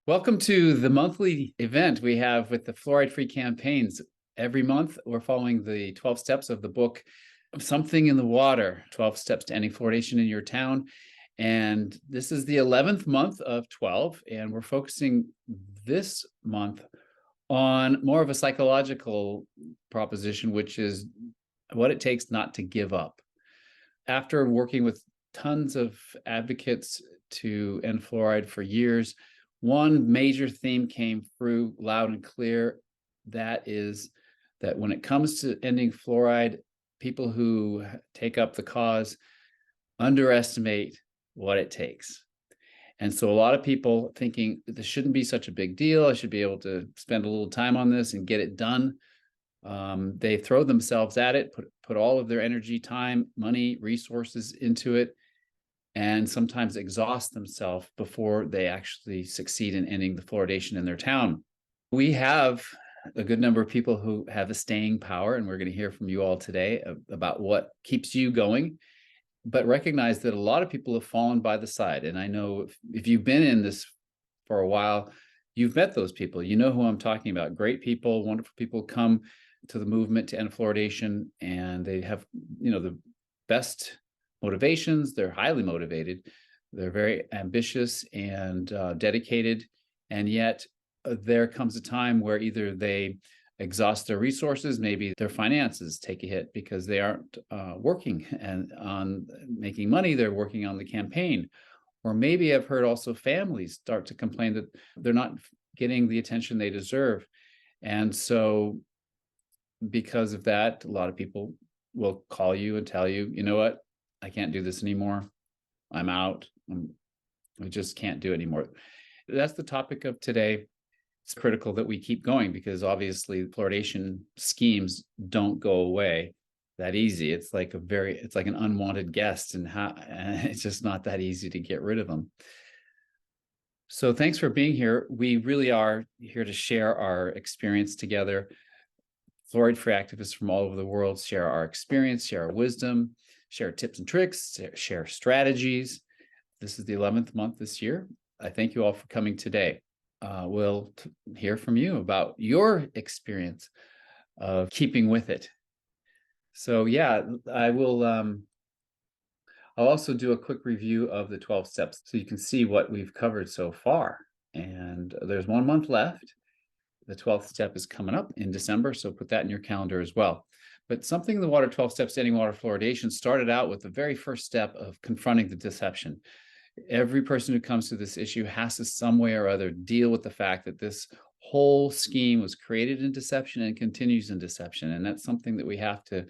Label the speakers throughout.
Speaker 1: Welcome to the monthly event we have with the Fluoride-Free campaigns. Every month, we're following the 12 steps of the book, Something in the Water, 12 Steps to Ending Fluoridation in Your Town. And this is the 11th month of 12, and we're focusing this month on more of a psychological proposition, which is what it takes not to give up. After working with tons of advocates to end fluoride for years, one major theme came through loud and clear. That is that when it comes to ending fluoride, people who take up the cause underestimate what it takes. And so a lot of people thinking this shouldn't be such a big deal. I should be able to spend a little time on this and get it done. They throw themselves at it, put all of their energy, time, money, resources into it, and sometimes exhaust themselves before they actually succeed in ending the fluoridation in their town. We have a good number of people who have a staying power, and we're going to hear from you all today about what keeps you going, but recognize that a lot of people have fallen by the side. And I know if you've been in this for a while, you've met those people. You know who I'm talking about. Great people, wonderful people come to the movement to end fluoridation, and they have, the best motivations. They're highly motivated. They're very ambitious and dedicated. And yet there comes a time where either they exhaust their resources, maybe their finances take a hit because they aren't working and on making money. They're working on the campaign. Or maybe I've heard also families start to complain that they're not getting the attention they deserve. And so because of that, a lot of people will call you and tell you, you know what? I can't do this anymore. I'm out. I just can't do it anymore. That's the topic of today. It's critical that we keep going because obviously fluoridation schemes don't go away that easy. It's like an unwanted guest, and it's just not that easy to get rid of them. So thanks for being here. We really are here to share our experience together. Fluoride-free activists from all over the world share our experience, share our wisdom, share tips and tricks, share strategies. This is the 11th month this year. I thank you all for coming today. We'll hear from you about your experience of keeping with it. So yeah, I will. I'll also do a quick review of the 12 steps so you can see what we've covered so far. And there's 1 month left. The 12th step is coming up in December, so put that in your calendar as well. But Something in the Water, 12 Steps to Ending Water Fluoridation started out with the very first step of confronting the deception. Every person who comes to this issue has to some way or other deal with the fact that this whole scheme was created in deception and continues in deception. And that's something that we have to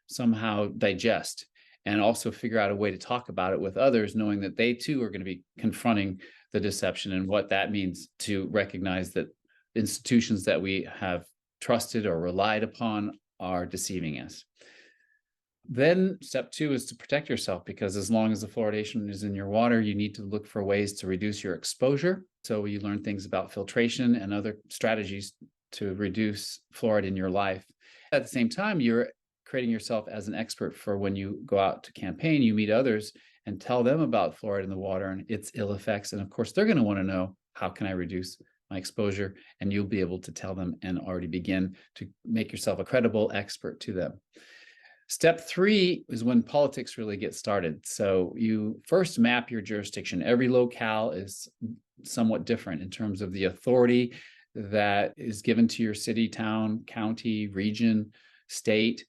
Speaker 1: somehow digest and also figure out a way to talk about it with others, knowing that they too are going to be confronting the deception and what that means to recognize that institutions that we have trusted or relied upon are deceiving us. Then step 2 is to protect yourself, because as long as the fluoridation is in your water, you need to look for ways to reduce your exposure. So you learn things about filtration and other strategies to reduce fluoride in your life. At the same time, you're creating yourself as an expert for when you go out to campaign, you meet others and tell them about fluoride in the water and its ill effects. And of course, they're going to want to know, how can I reduce my exposure? And you'll be able to tell them and already begin to make yourself a credible expert to them. Step 3 is when politics really gets started. So you first map your jurisdiction. Every locale is somewhat different in terms of the authority that is given to your city, town, county, region, state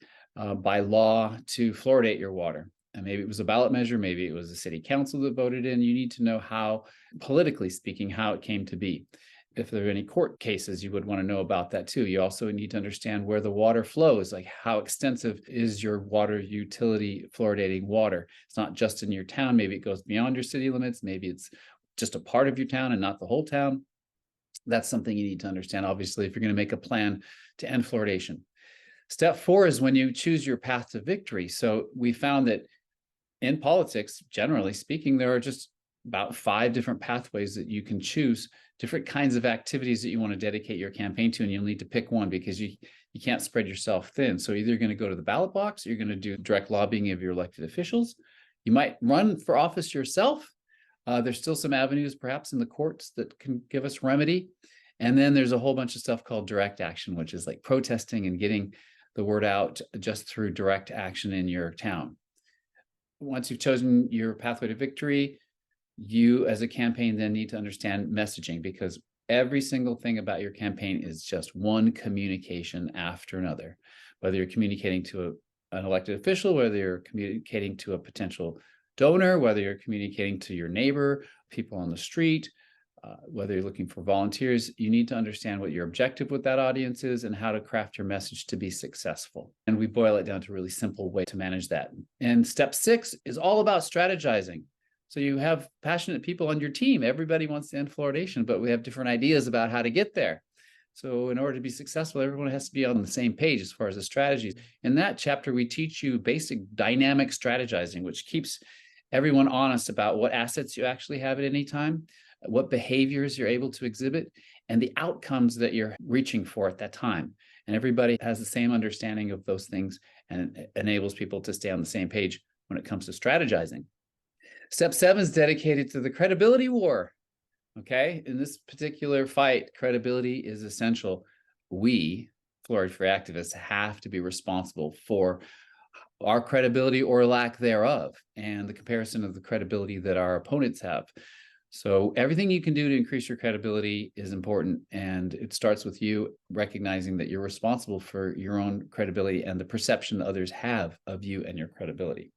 Speaker 1: by law to fluoridate your water. And maybe it was a ballot measure, maybe it was a city council that voted in. You need to know how, politically speaking, how it came to be. If there are any court cases, you would want to know about that too. You also need to understand where the water flows, like how extensive is your water utility fluoridating water. It's not just in your town. Maybe it goes beyond your city limits. Maybe it's just a part of your town and not the whole town. That's something you need to understand, obviously, if you're going to make a plan to end fluoridation. Step 4 is when you choose your path to victory. So we found that in politics, generally speaking, there are just about 5 different pathways that you can choose, different kinds of activities that you want to dedicate your campaign to, and you'll need to pick one because you can't spread yourself thin. So either you're going to go to the ballot box, or you're going to do direct lobbying of your elected officials. You might run for office yourself, There's still some avenues, perhaps in the courts, that can give us remedy. And then there's a whole bunch of stuff called direct action, which is like protesting and getting the word out just through direct action in your town. Once you've chosen your pathway to victory, you as a campaign then need to understand messaging, because every single thing about your campaign is just one communication after another. Whether you're communicating to an elected official, whether you're communicating to a potential donor, whether you're communicating to your neighbor, people on the street, whether you're looking for volunteers, you need to understand what your objective with that audience is and how to craft your message to be successful. And we boil it down to a really simple way to manage that. And step 6 is all about strategizing. So you have passionate people on your team. Everybody wants to end fluoridation, but we have different ideas about how to get there. So in order to be successful, everyone has to be on the same page as far as the strategies. In that chapter, we teach you basic dynamic strategizing, which keeps everyone honest about what assets you actually have at any time, what behaviors you're able to exhibit, and the outcomes that you're reaching for at that time. And everybody has the same understanding of those things, and it enables people to stay on the same page when it comes to strategizing. Step 7 is dedicated to the credibility war. Okay, in this particular fight, credibility is essential. We, fluoride-free activists, have to be responsible for our credibility or lack thereof, and the comparison of the credibility that our opponents have. So everything you can do to increase your credibility is important, and it starts with you recognizing that you're responsible for your own credibility and the perception others have of you and your credibility.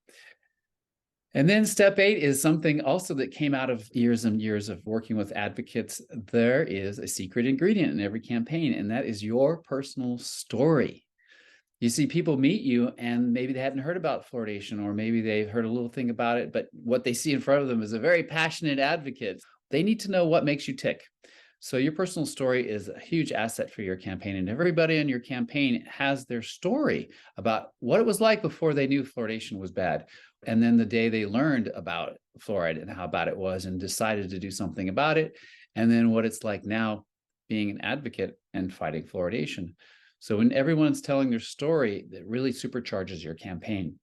Speaker 1: And then step 8 is something also that came out of years and years of working with advocates. There is a secret ingredient in every campaign, and that is your personal story. You see, people meet you and maybe they hadn't heard about fluoridation, or maybe they've heard a little thing about it, but what they see in front of them is a very passionate advocate. They need to know what makes you tick. So your personal story is a huge asset for your campaign, and everybody on your campaign has their story about what it was like before they knew fluoridation was bad. And then the day they learned about fluoride and how bad it was and decided to do something about it. And then what it's like now being an advocate and fighting fluoridation. So when everyone's telling their story, that really supercharges your campaign.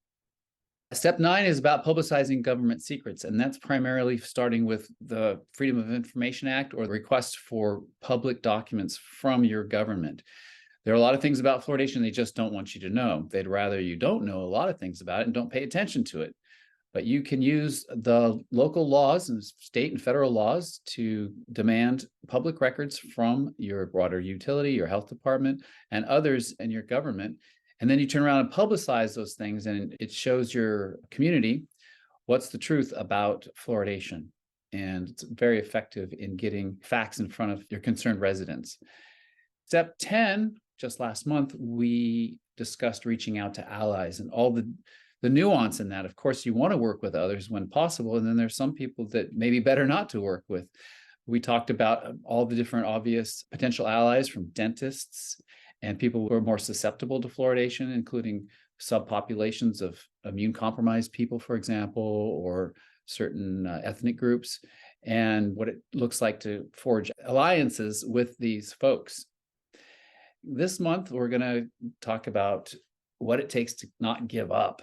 Speaker 1: Step 9 is about publicizing government secrets, and that's primarily starting with the Freedom of Information Act, or the request for public documents from your government. There are a lot of things about fluoridation they just don't want you to know. They'd rather you don't know a lot of things about it and don't pay attention to it. But you can use the local laws and state and federal laws to demand public records from your water utility, your health department, and others in your government. And then you turn around and publicize those things, and it shows your community what's the truth about fluoridation. And it's very effective in getting facts in front of your concerned residents. Step 10, just last month, we discussed reaching out to allies and all the nuance in that. Of course, you want to work with others when possible, and then there's some people that may be better not to work with. We talked about all the different obvious potential allies, from dentists and people who are more susceptible to fluoridation, including subpopulations of immune-compromised people, for example, or certain ethnic groups, and what it looks like to forge alliances with these folks. This month, we're going to talk about what it takes to not give up.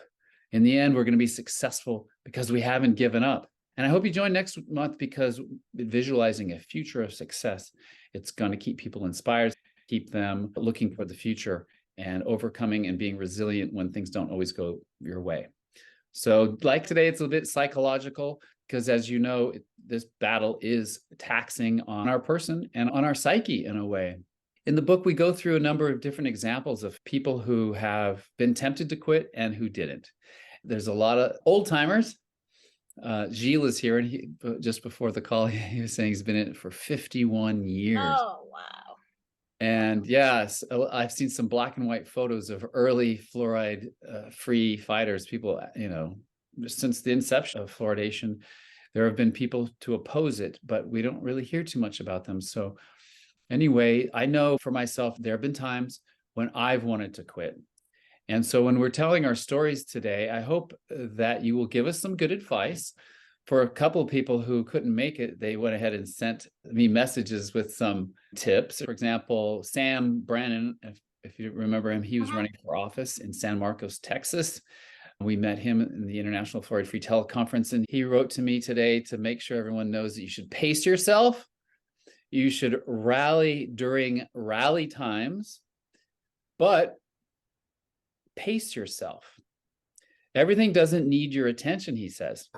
Speaker 1: In the end, we're going to be successful because we haven't given up. And I hope you join next month, because visualizing a future of success, it's going to keep people inspired, keep them looking for the future and overcoming and being resilient when things don't always go your way. So like today, it's a bit psychological, because as you know, this battle is taxing on our person and on our psyche in a way. In the book, we go through a number of different examples of people who have been tempted to quit and who didn't. There's a lot of old timers. Gilles is here, and he, just before the call, he was saying he's been in it for 51 years.
Speaker 2: Oh, wow.
Speaker 1: And yes, I've seen some black and white photos of early fluoride-free fighters. People, since the inception of fluoridation, there have been people to oppose it, but we don't really hear too much about them. So anyway, I know for myself, there have been times when I've wanted to quit. And so when we're telling our stories today, I hope that you will give us some good advice. For a couple of people who couldn't make it, they went ahead and sent me messages with some tips. For example, Sam Brannon, if you remember him, he was running for office in San Marcos, Texas. We met him in the International Fluoride-Free Teleconference, and he wrote to me today to make sure everyone knows that you should pace yourself. You should rally during rally times, but pace yourself. Everything doesn't need your attention, he says.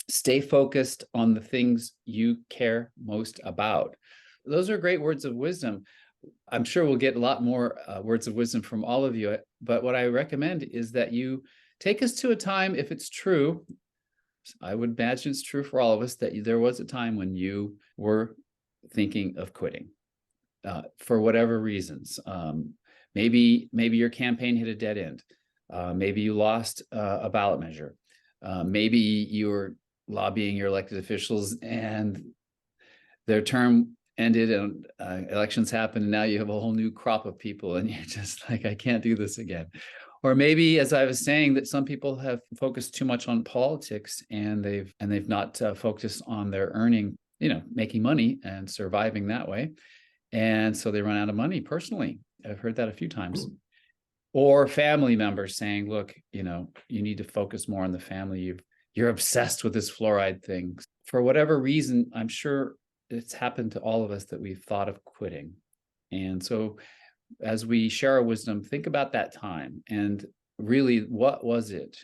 Speaker 1: Stay focused on the things you care most about. Those are great words of wisdom. I'm sure we'll get a lot more words of wisdom from all of you, but what I recommend is that you take us to a time, if it's true, I would imagine it's true for all of us, that there was a time when you were thinking of quitting for whatever reasons. Maybe your campaign hit a dead end. Maybe you lost a ballot measure. Maybe you were lobbying your elected officials and their term ended and elections happened, and now you have a whole new crop of people and you're just like, I can't do this again. Or maybe, as I was saying, that some people have focused too much on politics and they've not focused on their earning, making money and surviving that way. And so they run out of money personally. I've heard that a few times. Or family members saying, look, you need to focus more on the family. You're obsessed with this fluoride thing. For whatever reason, I'm sure it's happened to all of us that we've thought of quitting. And so as we share our wisdom, think about that time and really, what was it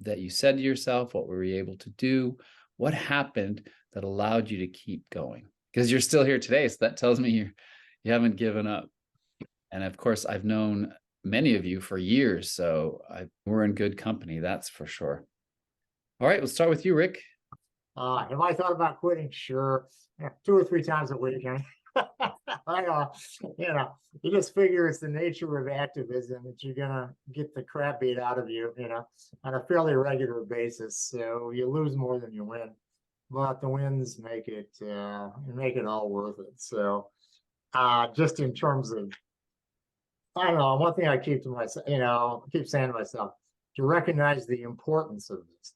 Speaker 1: that you said to yourself? What were you able to do? What happened that allowed you to keep going? Because you're still here today. So that tells me you haven't given up. And of course, I've known many of you for years, so we're in good company, that's for sure. All right, we'll start with you, Rick.
Speaker 2: Have I thought about quitting? Sure. 2 or 3 times a week. You just figure it's the nature of activism that you're gonna get the crap beat out of you, on a fairly regular basis. So you lose more than you win, but the wins make it all worth it. So just in terms of, I don't know, one thing I keep to myself, keep saying to myself, to recognize the importance of this.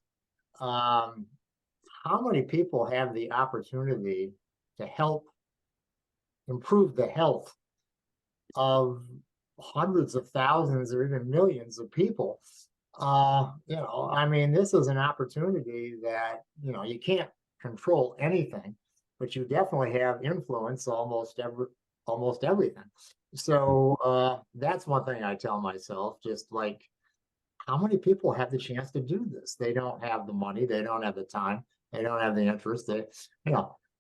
Speaker 2: How many people have the opportunity to help improve the health of hundreds of thousands or even millions of people? This is an opportunity that, you can't control anything, but you definitely have influence almost everything. So that's one thing I tell myself, just like, how many people have the chance to do this? They don't have the money, they don't have the time, they don't have the interest.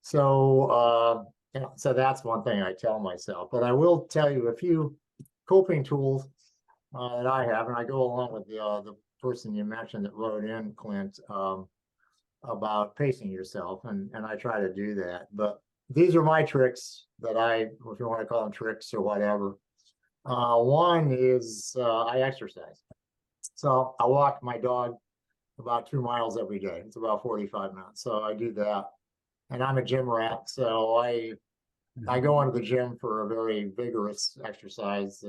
Speaker 2: So that's one thing I tell myself. But I will tell you a few coping tools that I have, and I go along with the person you mentioned that wrote in, Clint, about pacing yourself, and I try to do that. But these are my tricks that if you want to call them tricks or whatever. One is I exercise. So I walk my dog about 2 miles every day. It's about 45 minutes. So I do that. And I'm a gym rat. So I go into the gym for a very vigorous exercise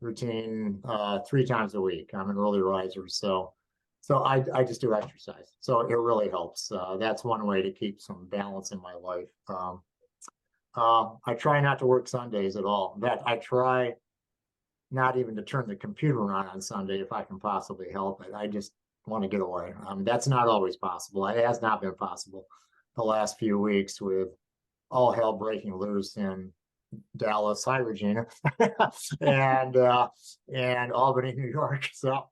Speaker 2: routine 3 times a week. I'm an early riser. So I just do exercise. So it really helps. That's one way to keep some balance in my life. I try not to work Sundays at all. In fact, I try not even to turn the computer on Sunday if I can possibly help it. I just want to get away. That's not always possible. It has not been possible the last few weeks with all hell breaking loose in Dallas, hi Regina, and Albany, New York. So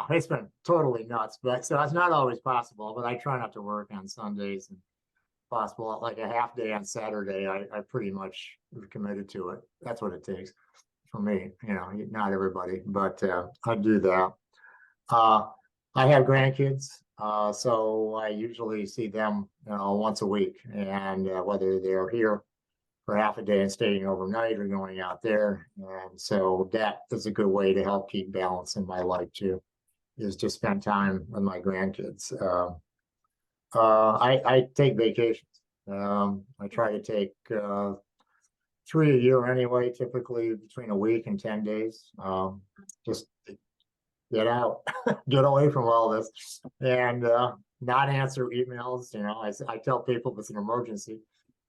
Speaker 2: it's been totally nuts. But so it's not always possible. But I try not to work on Sundays, and possible like a half day on Saturday. I pretty much committed to it. That's what it takes for me. Not everybody, but I do that. I have grandkids, so I usually see them once a week, and whether they're here for half a day and staying overnight or going out there. And so that is a good way to help keep balance in my life too, is to spend time with my grandkids. I take vacations. I try to take 3 a year anyway, typically between a week and 10 days. Just get out, get away from all this, and not answer emails. I tell people if it's an emergency,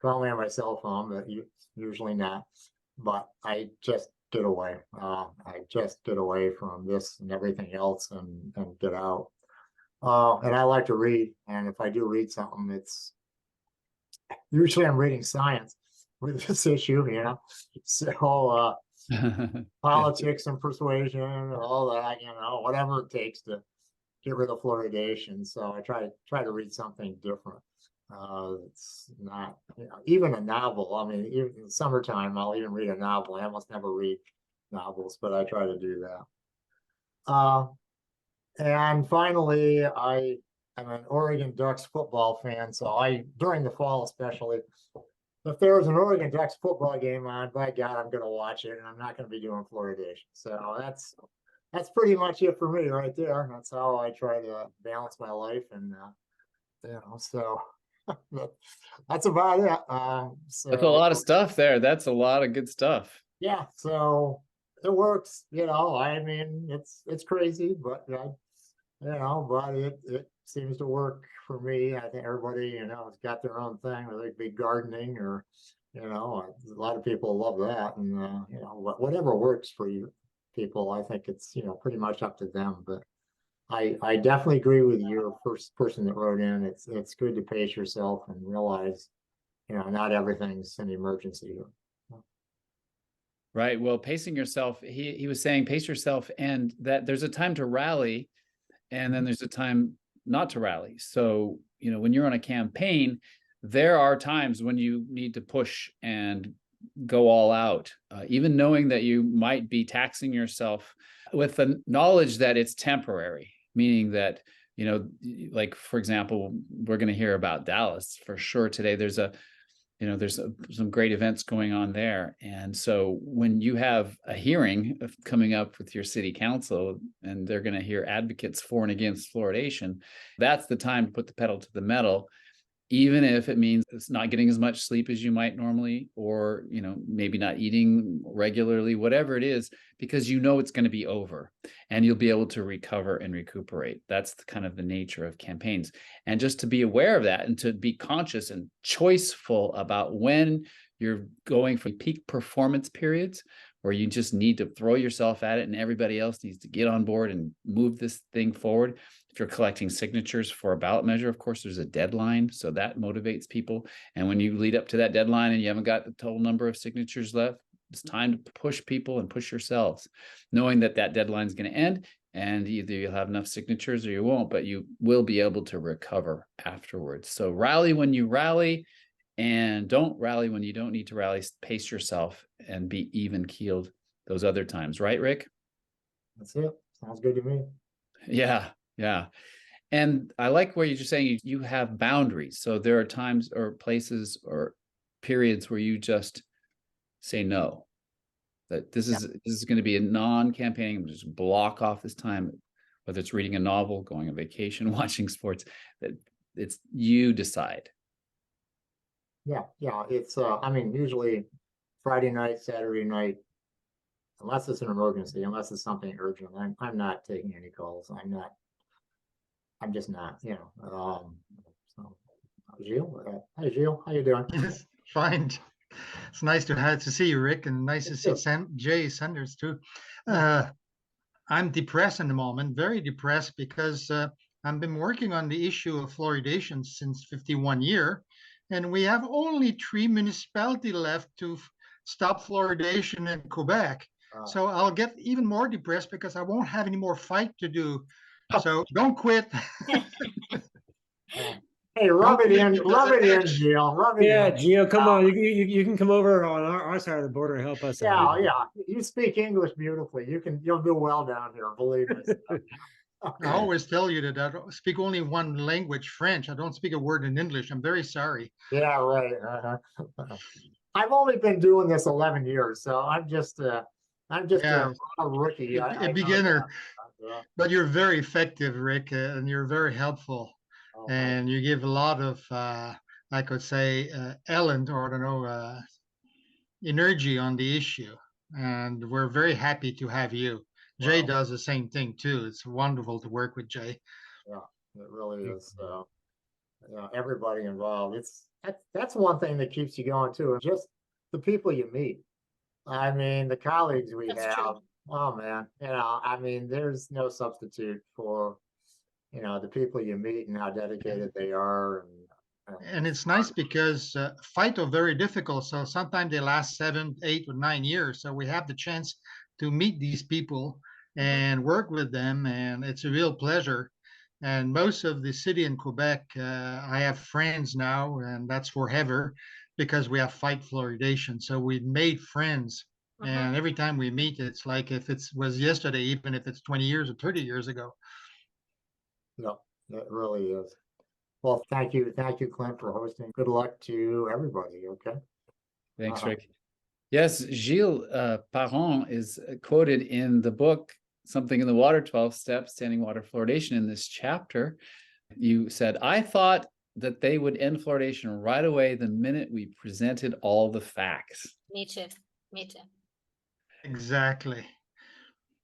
Speaker 2: call me on my cell phone, but usually not. But I just get away. I just get away from this and everything else and get out. And I like to read. And if I do read something, it's usually I'm reading science with this issue, you know. So
Speaker 1: Yeah.
Speaker 2: politics and persuasion and all that, you know, whatever it takes to get rid of fluoridation. So I try to read something different. It's not, you know, even a novel. I mean, even in the summertime, I'll even read a novel. I almost never read novels, but I try to do that. Uh, and finally, I am an Oregon Ducks football fan. So during the fall especially, if there's an Oregon Ducks football game on, by God, I'm going to watch it, and I'm not going to be doing fluoridation. So that's pretty much it for me right there. That's how I try to balance my life, and you know, so that's about it.
Speaker 1: That's a
Speaker 2: So
Speaker 1: lot of stuff there. That's a lot of good stuff.
Speaker 2: yeah, so it works. You know, I mean, it's crazy, but you know, but it seems to work for me. I think everybody, you know, has got their own thing, whether it be gardening or, you know, a lot of people love that, and you know, whatever works for you people, I think it's, you know, pretty much up to them. But I definitely agree with your first person that wrote in. It's good to pace yourself and realize, you know, not everything's an emergency here.
Speaker 1: Right. Well, pacing yourself, he was saying pace yourself, and that there's a time to rally and then there's a time not to rally. So, you know, when you're on a campaign, there are times when you need to push and go all out, even knowing that you might be taxing yourself with the knowledge that it's temporary, meaning that, you know, like, for example, we're going to hear about Dallas for sure today. There's some great events going on there. And so when you have a hearing coming up with your city council and they're going to hear advocates for and against fluoridation, that's the time to put the pedal to the metal, even if it means it's not getting as much sleep as you might normally, or, you know, maybe not eating regularly, whatever it is, because you know it's going to be over and you'll be able to recover and recuperate. That's kind of the nature of campaigns. And just to be aware of that and to be conscious and choiceful about when you're going for peak performance periods where you just need to throw yourself at it and everybody else needs to get on board and move this thing forward. If you're collecting signatures for a ballot measure, of course, there's a deadline. So that motivates people. And when you lead up to that deadline and you haven't got the total number of signatures left, it's time to push people and push yourselves, knowing that that deadline is going to end and either you'll have enough signatures or you won't, but you will be able to recover afterwards. So rally when you rally, and don't rally when you don't need to rally. Pace yourself and be even keeled those other times. Right, Rick?
Speaker 2: That's it. Sounds good to me.
Speaker 1: Yeah. Yeah. And I like where you're just saying you have boundaries. So there are times or places or periods where you just say no. That this is going to be a non-campaigning, just block off this time, whether it's reading a novel, going on vacation, watching sports, that it's you decide.
Speaker 2: Yeah. It's I mean, usually Friday night, Saturday night, unless it's an emergency, unless it's something urgent, I'm not taking any calls. I'm just not, you know. So Gilles, hi Gilles, how you doing?
Speaker 3: Yes, fine. It's nice to see you, Rick, and nice to see
Speaker 2: Too.
Speaker 3: Jay Sanders too.
Speaker 2: Yeah.
Speaker 3: I'm depressed in the moment, very depressed because I've been working on the issue of fluoridation since 51 year, and we have only 3 municipalities left to stop fluoridation in Quebec.
Speaker 2: Uh,
Speaker 3: So I'll get even more depressed because I won't have any more fight to do. So don't quit.
Speaker 2: uh, hey,
Speaker 3: Don't quit because
Speaker 2: rub
Speaker 3: it
Speaker 2: it in,
Speaker 3: hurts.
Speaker 2: Gilles, rub it
Speaker 4: Yeah,
Speaker 2: in.
Speaker 4: Gio, come on. You can come over on our side of the border and help us out.
Speaker 2: Yeah. You speak English beautifully. You'll do well down here, believe me.
Speaker 3: I
Speaker 2: Okay.
Speaker 3: always tell you that I speak only one language, French. I don't speak a word in English. I'm very sorry.
Speaker 2: Yeah, right. I've only been doing this 11 years, so I'm just
Speaker 3: Yeah,
Speaker 2: a rookie.
Speaker 3: a
Speaker 2: I know
Speaker 3: beginner,
Speaker 2: that.
Speaker 3: but you're very effective, Rick, and you're very helpful.
Speaker 2: I
Speaker 3: And you give a lot of, I could say, elan, or I don't know, energy on the issue. And we're very happy to have you. Jay
Speaker 2: Well,
Speaker 3: does the same thing too. It's wonderful to work with Jay.
Speaker 2: yeah, it really is. You know, everybody involved. That's one thing that keeps you going too. And just the people you meet. I mean, the colleagues we
Speaker 5: That's true.
Speaker 2: have, oh man, I mean, there's no substitute for, the people you meet and how dedicated they are.
Speaker 3: And it's nice because fight are very difficult. So sometimes they last 7, 8, or 9 years. So we have the chance to meet these people and work with them, and it's a real pleasure. And most of the city in Quebec, I have friends now, and that's forever because we have fight fluoridation. So we made friends. And every time we meet, it's like if it was yesterday, even if it's 20 years or 30 years ago.
Speaker 2: No, it really is. Well, thank you, Clint, for hosting. Good luck to everybody. Okay.
Speaker 1: Thanks,
Speaker 2: Uh-huh.
Speaker 1: Rick. Yes, Gilles Parent is quoted in the book, Something in the Water, 12 Steps, Standing Water Fluoridation. In this chapter, you said, I thought that they would end fluoridation right away the minute we presented all the facts.
Speaker 5: Me too. Me too.
Speaker 3: Exactly.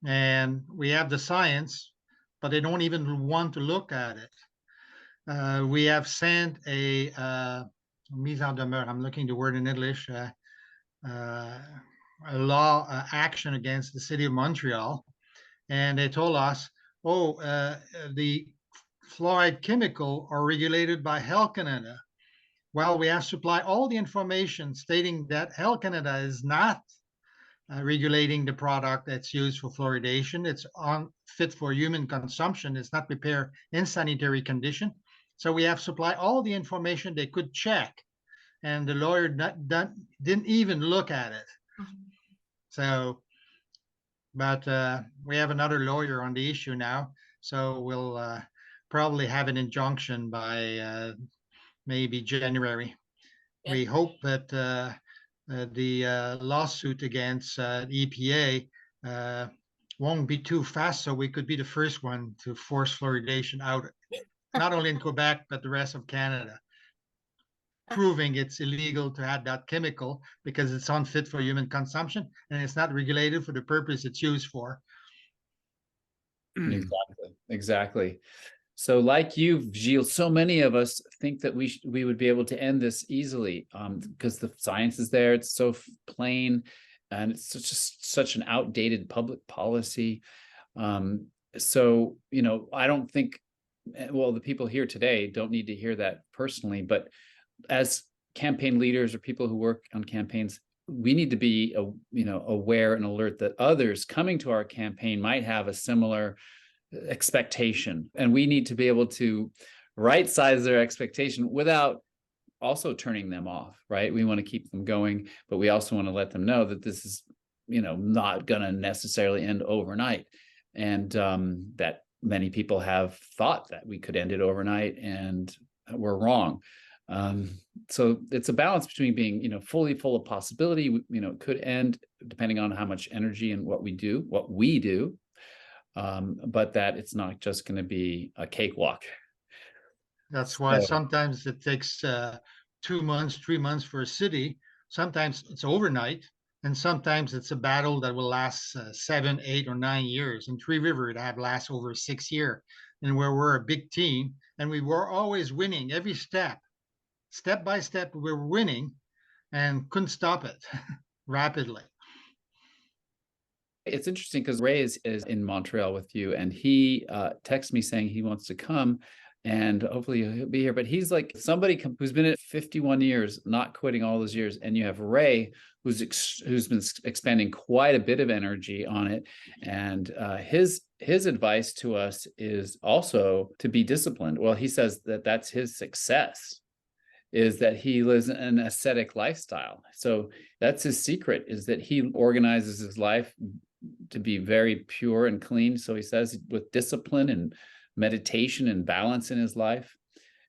Speaker 3: And we have the science, but they don't even want to look at it. We have sent a mise en demeure, I'm looking the word in English, a law action against the city of Montreal. And they told us, the fluoride chemical are regulated by Health Canada. Well, we have supplied all the information stating that Health Canada is not regulating the product that's used for fluoridation. It's fit for human consumption. It's not prepared in sanitary condition. So we have supplied all the information they could check, and the lawyer didn't even look at it. So, but we have another lawyer on the issue now. So we'll probably have an injunction by maybe January.
Speaker 5: Yeah.
Speaker 3: We hope that the lawsuit against EPA won't be too fast, so we could be the first one to force fluoridation out, not only in Quebec, but the rest of Canada, proving it's illegal to add that chemical because it's unfit for human consumption and it's not regulated for the purpose it's used for.
Speaker 1: Exactly. So like you, Gilles, so many of us think that we would be able to end this easily because the science is there. It's so plain, and it's just such an outdated public policy. So, I don't think, well, the people here today don't need to hear that personally, but as campaign leaders or people who work on campaigns, we need to be, aware and alert that others coming to our campaign might have a similar expectation, and we need to be able to right size their expectation without also turning them off, right? We want to keep them going, but we also want to let them know that this is, not going to necessarily end overnight, and that many people have thought that we could end it overnight, and we're wrong. So it's a balance between being, fully full of possibility, it could end depending on how much energy and what we do, but that it's not just going to be a cakewalk.
Speaker 3: That's why sometimes it takes 2 months, 3 months for a city. Sometimes it's overnight, and sometimes it's a battle that will last 7, 8, or 9 years. In Three River, it had last over 6 years, and where we're a big team, and we were always winning every step by step. We were winning, and couldn't stop it rapidly.
Speaker 1: It's interesting because Ray is in Montreal with you, and he texted me saying he wants to come, and hopefully he'll be here. But he's like somebody who's been at 51 years, not quitting all those years, and you have Ray who's been expending quite a bit of energy on it, and his advice to us is also to be disciplined. Well, he says that that's his success, is that he lives an ascetic lifestyle. So that's his secret, is that he organizes his life to be very pure and clean. So he says with discipline and meditation and balance in his life,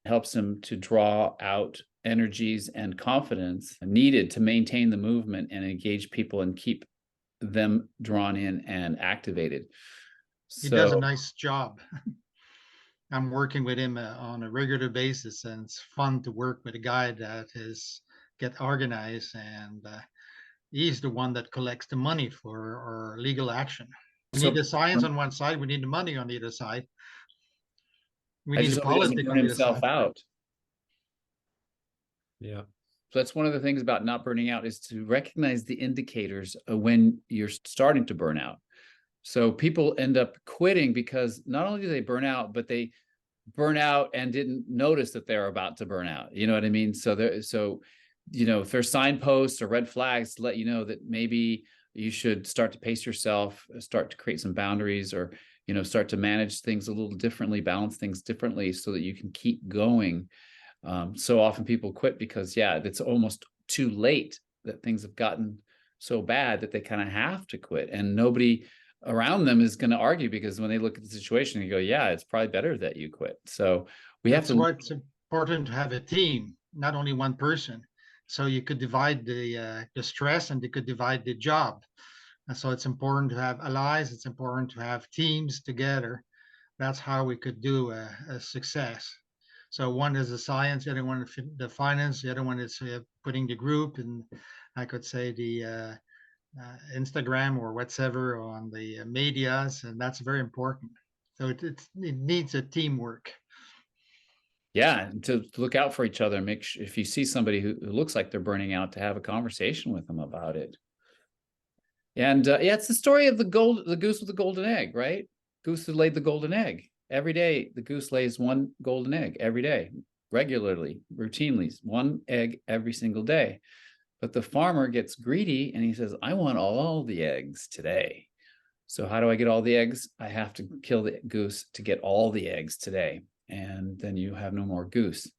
Speaker 1: it helps him to draw out energies and confidence needed to maintain the movement and engage people and keep them drawn in and activated.
Speaker 3: He does a nice job. I'm working with him on a regular basis, and it's fun to work with a guy that get organized, and he's the one that collects the money for our legal action. We need the science on one side, we need the money on the other side. We need the politics on the other side.
Speaker 1: Out.
Speaker 4: Yeah.
Speaker 1: that's one of the things about not burning out, is to recognize the indicators of when you're starting to burn out. So people end up quitting because not only do they burn out, but they burn out and didn't notice that they're about to burn out. You know what I mean? So if there's signposts or red flags to let you know that maybe you should start to pace yourself, start to create some boundaries, or, start to manage things a little differently, balance things differently so that you can keep going. So often people quit because, it's almost too late, that things have gotten so bad that they kind of have to quit, and nobody around them is going to argue, because when they look at the situation, you go, yeah, it's probably better that you quit. So
Speaker 3: That's why it's important to have a team, not only one person. So you could divide the stress, and you could divide the job. And so it's important to have allies. It's important to have teams together. That's how we could do a success. So one is the science, the other one the finance, the other one is putting the group, and I could say the Instagram or whatever on the medias, and that's very important. So it needs a teamwork.
Speaker 1: Yeah, to look out for each other, and make sure, if you see somebody who looks like they're burning out, to have a conversation with them about it. And it's the story of the goose with the golden egg, right? Goose who laid the golden egg. Every day, the goose lays one golden egg every day, regularly, routinely, one egg every single day. But the farmer gets greedy and he says, I want all the eggs today. So how do I get all the eggs? I have to kill the goose to get all the eggs today. And then you have no more goose.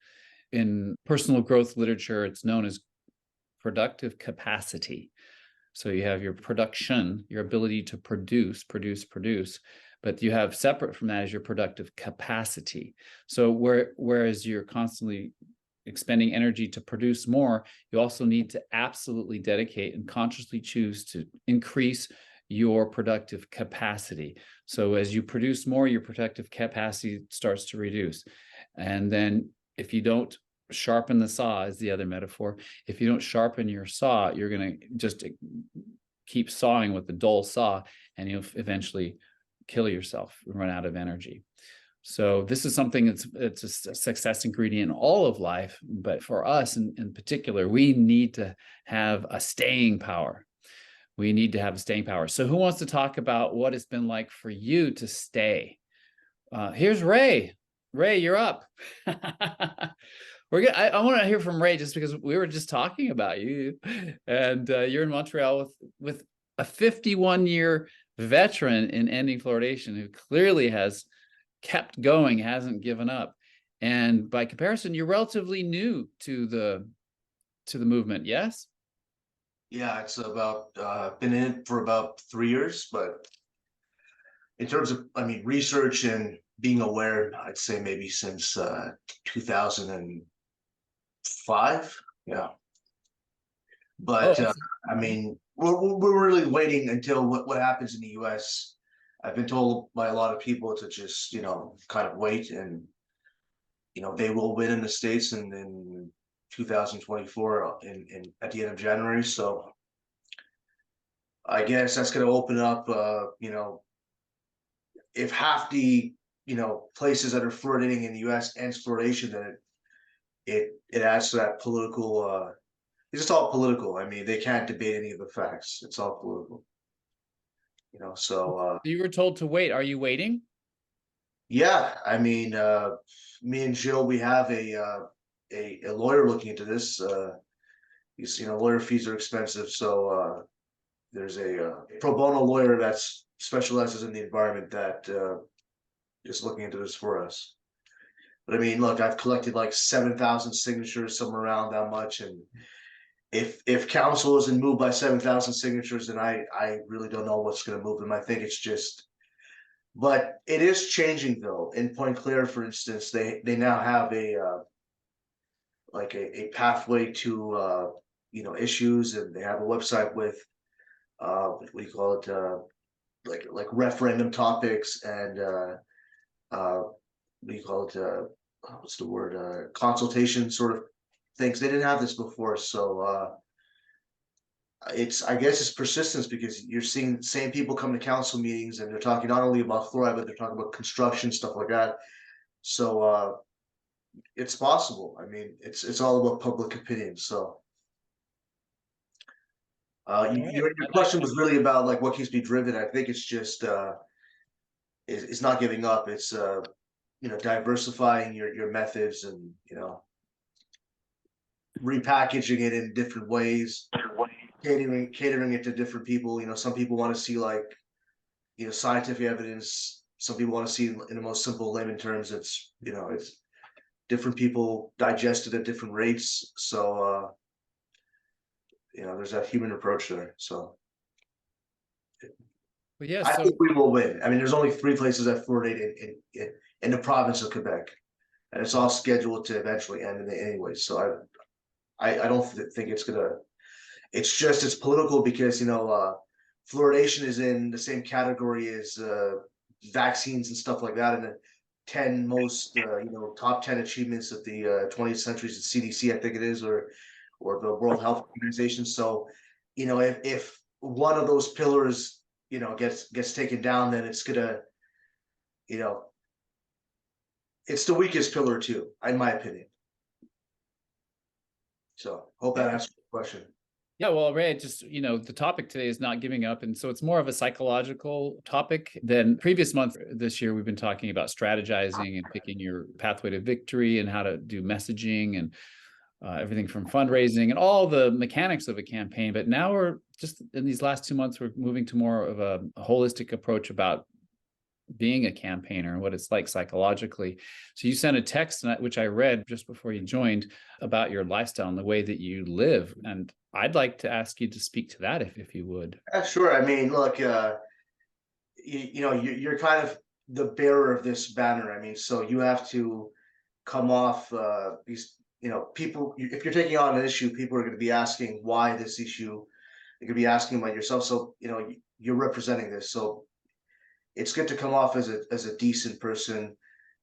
Speaker 1: In personal growth literature, it's known as productive capacity. So you have your production, your ability to produce, but you have, separate from that, is your productive capacity. So whereas you're constantly expending energy to produce more, you also need to absolutely dedicate and consciously choose to increase your productive capacity. So as you produce more, your productive capacity starts to reduce. And then if you don't sharpen the saw, is the other metaphor. If you don't sharpen your saw, you're going to just keep sawing with the dull saw, and you'll eventually kill yourself and run out of energy. So this is something it's a success ingredient in all of life, but for us in particular, we need to have a staying power. We need to have a staying power. So who wants to talk about what it's been like for you to stay? Here's Ray. Ray, you're up. We're good. I want to hear from Ray, just because we were just talking about you, and you're in Montreal with a 51-year veteran in ending fluoridation who clearly has kept going, hasn't given up. And by comparison, you're relatively new to the movement. Yes.
Speaker 6: Yeah, it's about been in it for about 3 years, but in terms of, research and being aware, I'd say maybe since 2005. Yeah. But we're really waiting until what happens in the US. I've been told by a lot of people to just, kind of wait, and, they will win in the States in 2024 at the end of January. So I guess that's going to open up, if half the, places that are fluoridating in the US ends fluoridation, then it adds to that political, it's just all political. They can't debate any of the facts. It's all political. So
Speaker 1: you were told to wait. Are you waiting?
Speaker 6: Yeah, me and Jill, we have a lawyer looking into this. Lawyer fees are expensive, so there's a pro bono lawyer that specializes in the environment that is looking into this for us. But look, I've collected like 7,000 signatures, somewhere around that much, and if council isn't moved by 7,000 signatures, then I really don't know what's going to move them. I think it's just. But it is changing, though. In Point Claire, for instance, they now have a pathway to issues, and they have a website with what do you call it, like referendum topics, and what do you call it, what's the word, consultation sort of things. They didn't have this before, so I guess it's persistence, because you're seeing the same people come to council meetings, and they're talking not only about fluoride, but they're talking about construction, stuff like that. So it's possible. I mean, it's all about public opinion. So, your question was really about like what keeps me driven. I think it's just it's not giving up. It's diversifying your methods and repackaging it in different ways, catering it to different people. Some people want to see like scientific evidence. Some people want to see in the most simple layman terms. It's different people digest it at different rates. So there's that human approach there. So
Speaker 1: Well, yeah,
Speaker 6: I
Speaker 1: so
Speaker 6: think we will win. I mean, there's only 3 places that fluoridate in the province of Quebec, and it's all scheduled to eventually end in anyway. So I don't think it's gonna. It's political because fluoridation is in the same category as vaccines and stuff like that, and the 10 most top 10 achievements of the 20th century is the CDC, I think it is, or the World Health Organization. So if one of those pillars gets taken down, then it's gonna it's the weakest pillar too, in my opinion. So hope that answers the question.
Speaker 1: yeah, well, Ray, just, the topic today is not giving up. And so it's more of a psychological topic than previous month. This year, we've been talking about strategizing and picking your pathway to victory and how to do messaging and everything from fundraising and all the mechanics of a campaign. But now we're just in these last 2 months, we're moving to more of a holistic approach about being a campaigner and what it's like psychologically. So you sent a text, which I read just before you joined, about your lifestyle and the way that you live. And I'd like to ask you to speak to that if you would.
Speaker 6: Sure. I mean, look, you're kind of the bearer of this banner. I mean, so you have to come off these, people, if you're taking on an issue, people are going to be asking why this issue. They're going to be asking about yourself. So, you're representing this. So it's good to come off as a decent person,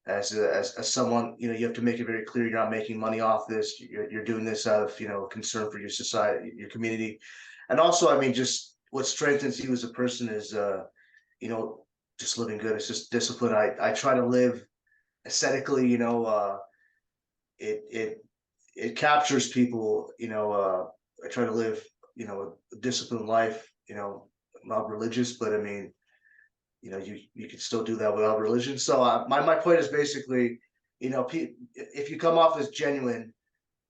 Speaker 6: as someone, you have to make it very clear you're not making money off this. You're doing this out of, concern for your society, your community. And also, I mean, just what strengthens you as a person is, just living good. It's just discipline. I try to live aesthetically, it captures people, I try to live, a disciplined life, not religious, but I mean, you can still do that without religion. So my point is basically, if you come off as genuine,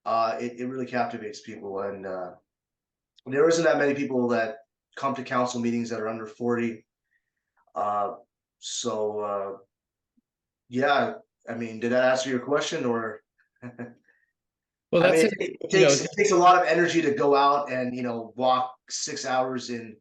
Speaker 6: it really captivates people. And there isn't that many people that come to council meetings that are under 40. Yeah, I mean, did that answer your question or?
Speaker 1: Well,
Speaker 6: I
Speaker 1: that's
Speaker 6: mean,
Speaker 1: it.
Speaker 6: it takes a lot of energy to go out and walk 6 hours in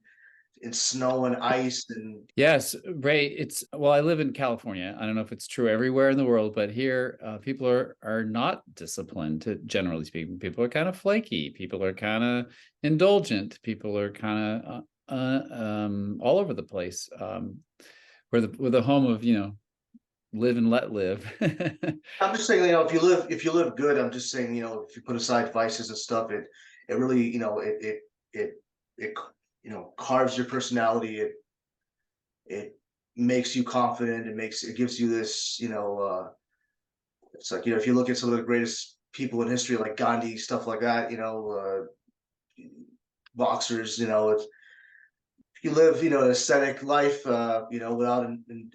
Speaker 6: snow and ice and
Speaker 1: Yes, Ray, well, I live in California. I don't know if it's true everywhere in the world, but here people are not disciplined, generally speaking. People are kind of flaky. People are kind of indulgent. People are kind of all over the place. We're the home of, live and let live.
Speaker 6: I'm just saying, if you live good, I'm just saying, if you put aside vices and stuff, it really, it carves your personality. It makes you confident. It gives you this, it's like, if you look at some of the greatest people in history, like Gandhi, stuff like that, boxers, it's, if you live, an aesthetic life, without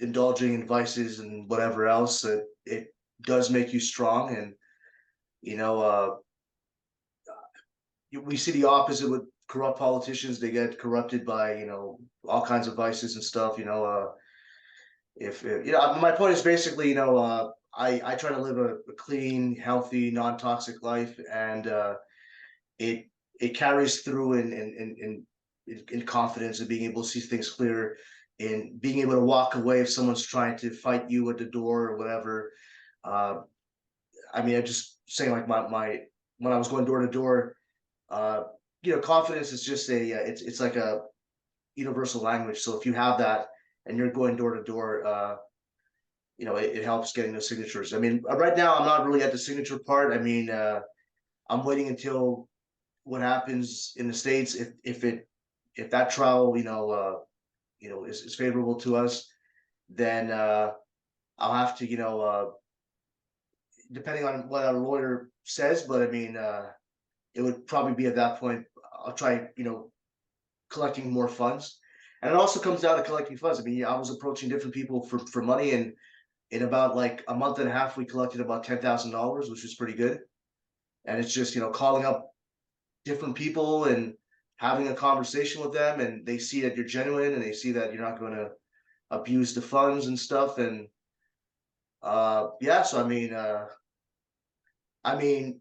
Speaker 6: indulging in vices and whatever else, it does make you strong. And, we see the opposite with corrupt politicians. They get corrupted by, all kinds of vices and stuff, if my point is basically, I try to live a clean, healthy, non-toxic life, and it carries through in confidence and being able to see things clear, and being able to walk away if someone's trying to fight you at the door or whatever. I mean, I just saying, like, my when I was going door to door, confidence is just it's like a universal language. So if you have that and you're going door to door, it helps getting those signatures. I mean, right now I'm not really at the signature part. I mean, I'm waiting until what happens in the States. If that trial, is favorable to us, then I'll have to, depending on what our lawyer says, but I mean, it would probably be at that point, I'll try, collecting more funds. And it also comes down to collecting funds. I mean, I was approaching different people for money, and in about like a month and a half, we collected about $10,000, which was pretty good. And it's just, calling up different people and having a conversation with them, and they see that you're genuine and they see that you're not going to abuse the funds and stuff. And yeah, so I mean,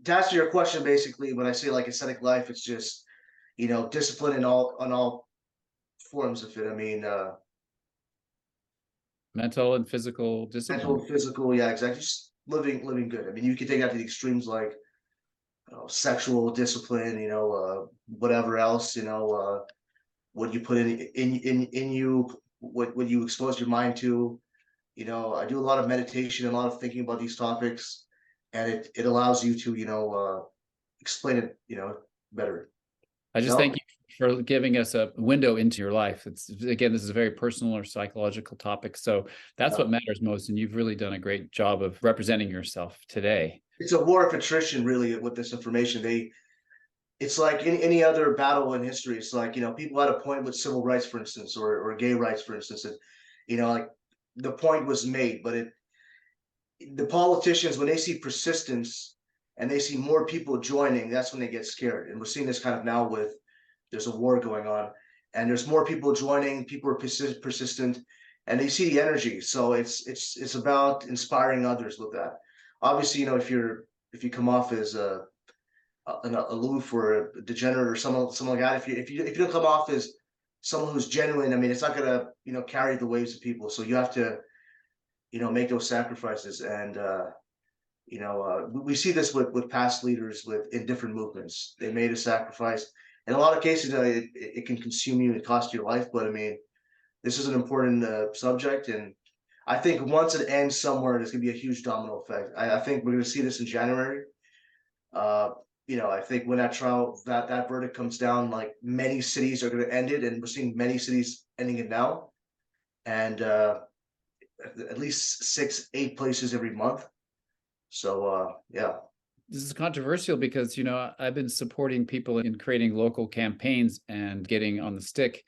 Speaker 6: to answer your question, basically, when I say like ascetic life, it's just, discipline in all forms of it. I mean,
Speaker 1: Mental and physical discipline.
Speaker 6: mental, physical, yeah, exactly. Just living good. I mean, you can take that to the extremes, like sexual discipline, whatever else, what you put in you, what you expose your mind to. I do a lot of meditation and a lot of thinking about these topics, and it allows you to, explain it, better.
Speaker 1: I just thank you for giving us a window into your life. It's, again, this is a very personal or psychological topic. So that's what matters most. And you've really done a great job of representing yourself today.
Speaker 6: It's a war of attrition, really, with this information. It's like any other battle in history. It's like, people had a point with civil rights, for instance, or gay rights, for instance, and, like the point was made, but the politicians, when they see persistence and they see more people joining, that's when they get scared. And we're seeing this kind of now with, there's a war going on and there's more people joining, people are persistent, and they see the energy. So it's about inspiring others with that. Obviously, if you come off as an aloof or a degenerate or someone like that, if you don't come off as someone who's genuine, I mean, it's not gonna carry the waves of people. So you have to make those sacrifices. And we see this with past leaders in different movements. They made a sacrifice. In a lot of cases, it can consume you and cost your life. But I mean, this is an important subject, and I think once it ends somewhere, there's gonna be a huge domino effect. I think we're gonna see this in January. I think when that trial, that verdict comes down, like many cities are gonna end it, and we're seeing many cities ending it now, and at least 6-8 places every month. So yeah.
Speaker 1: This is controversial because, I've been supporting people in creating local campaigns and getting on the stick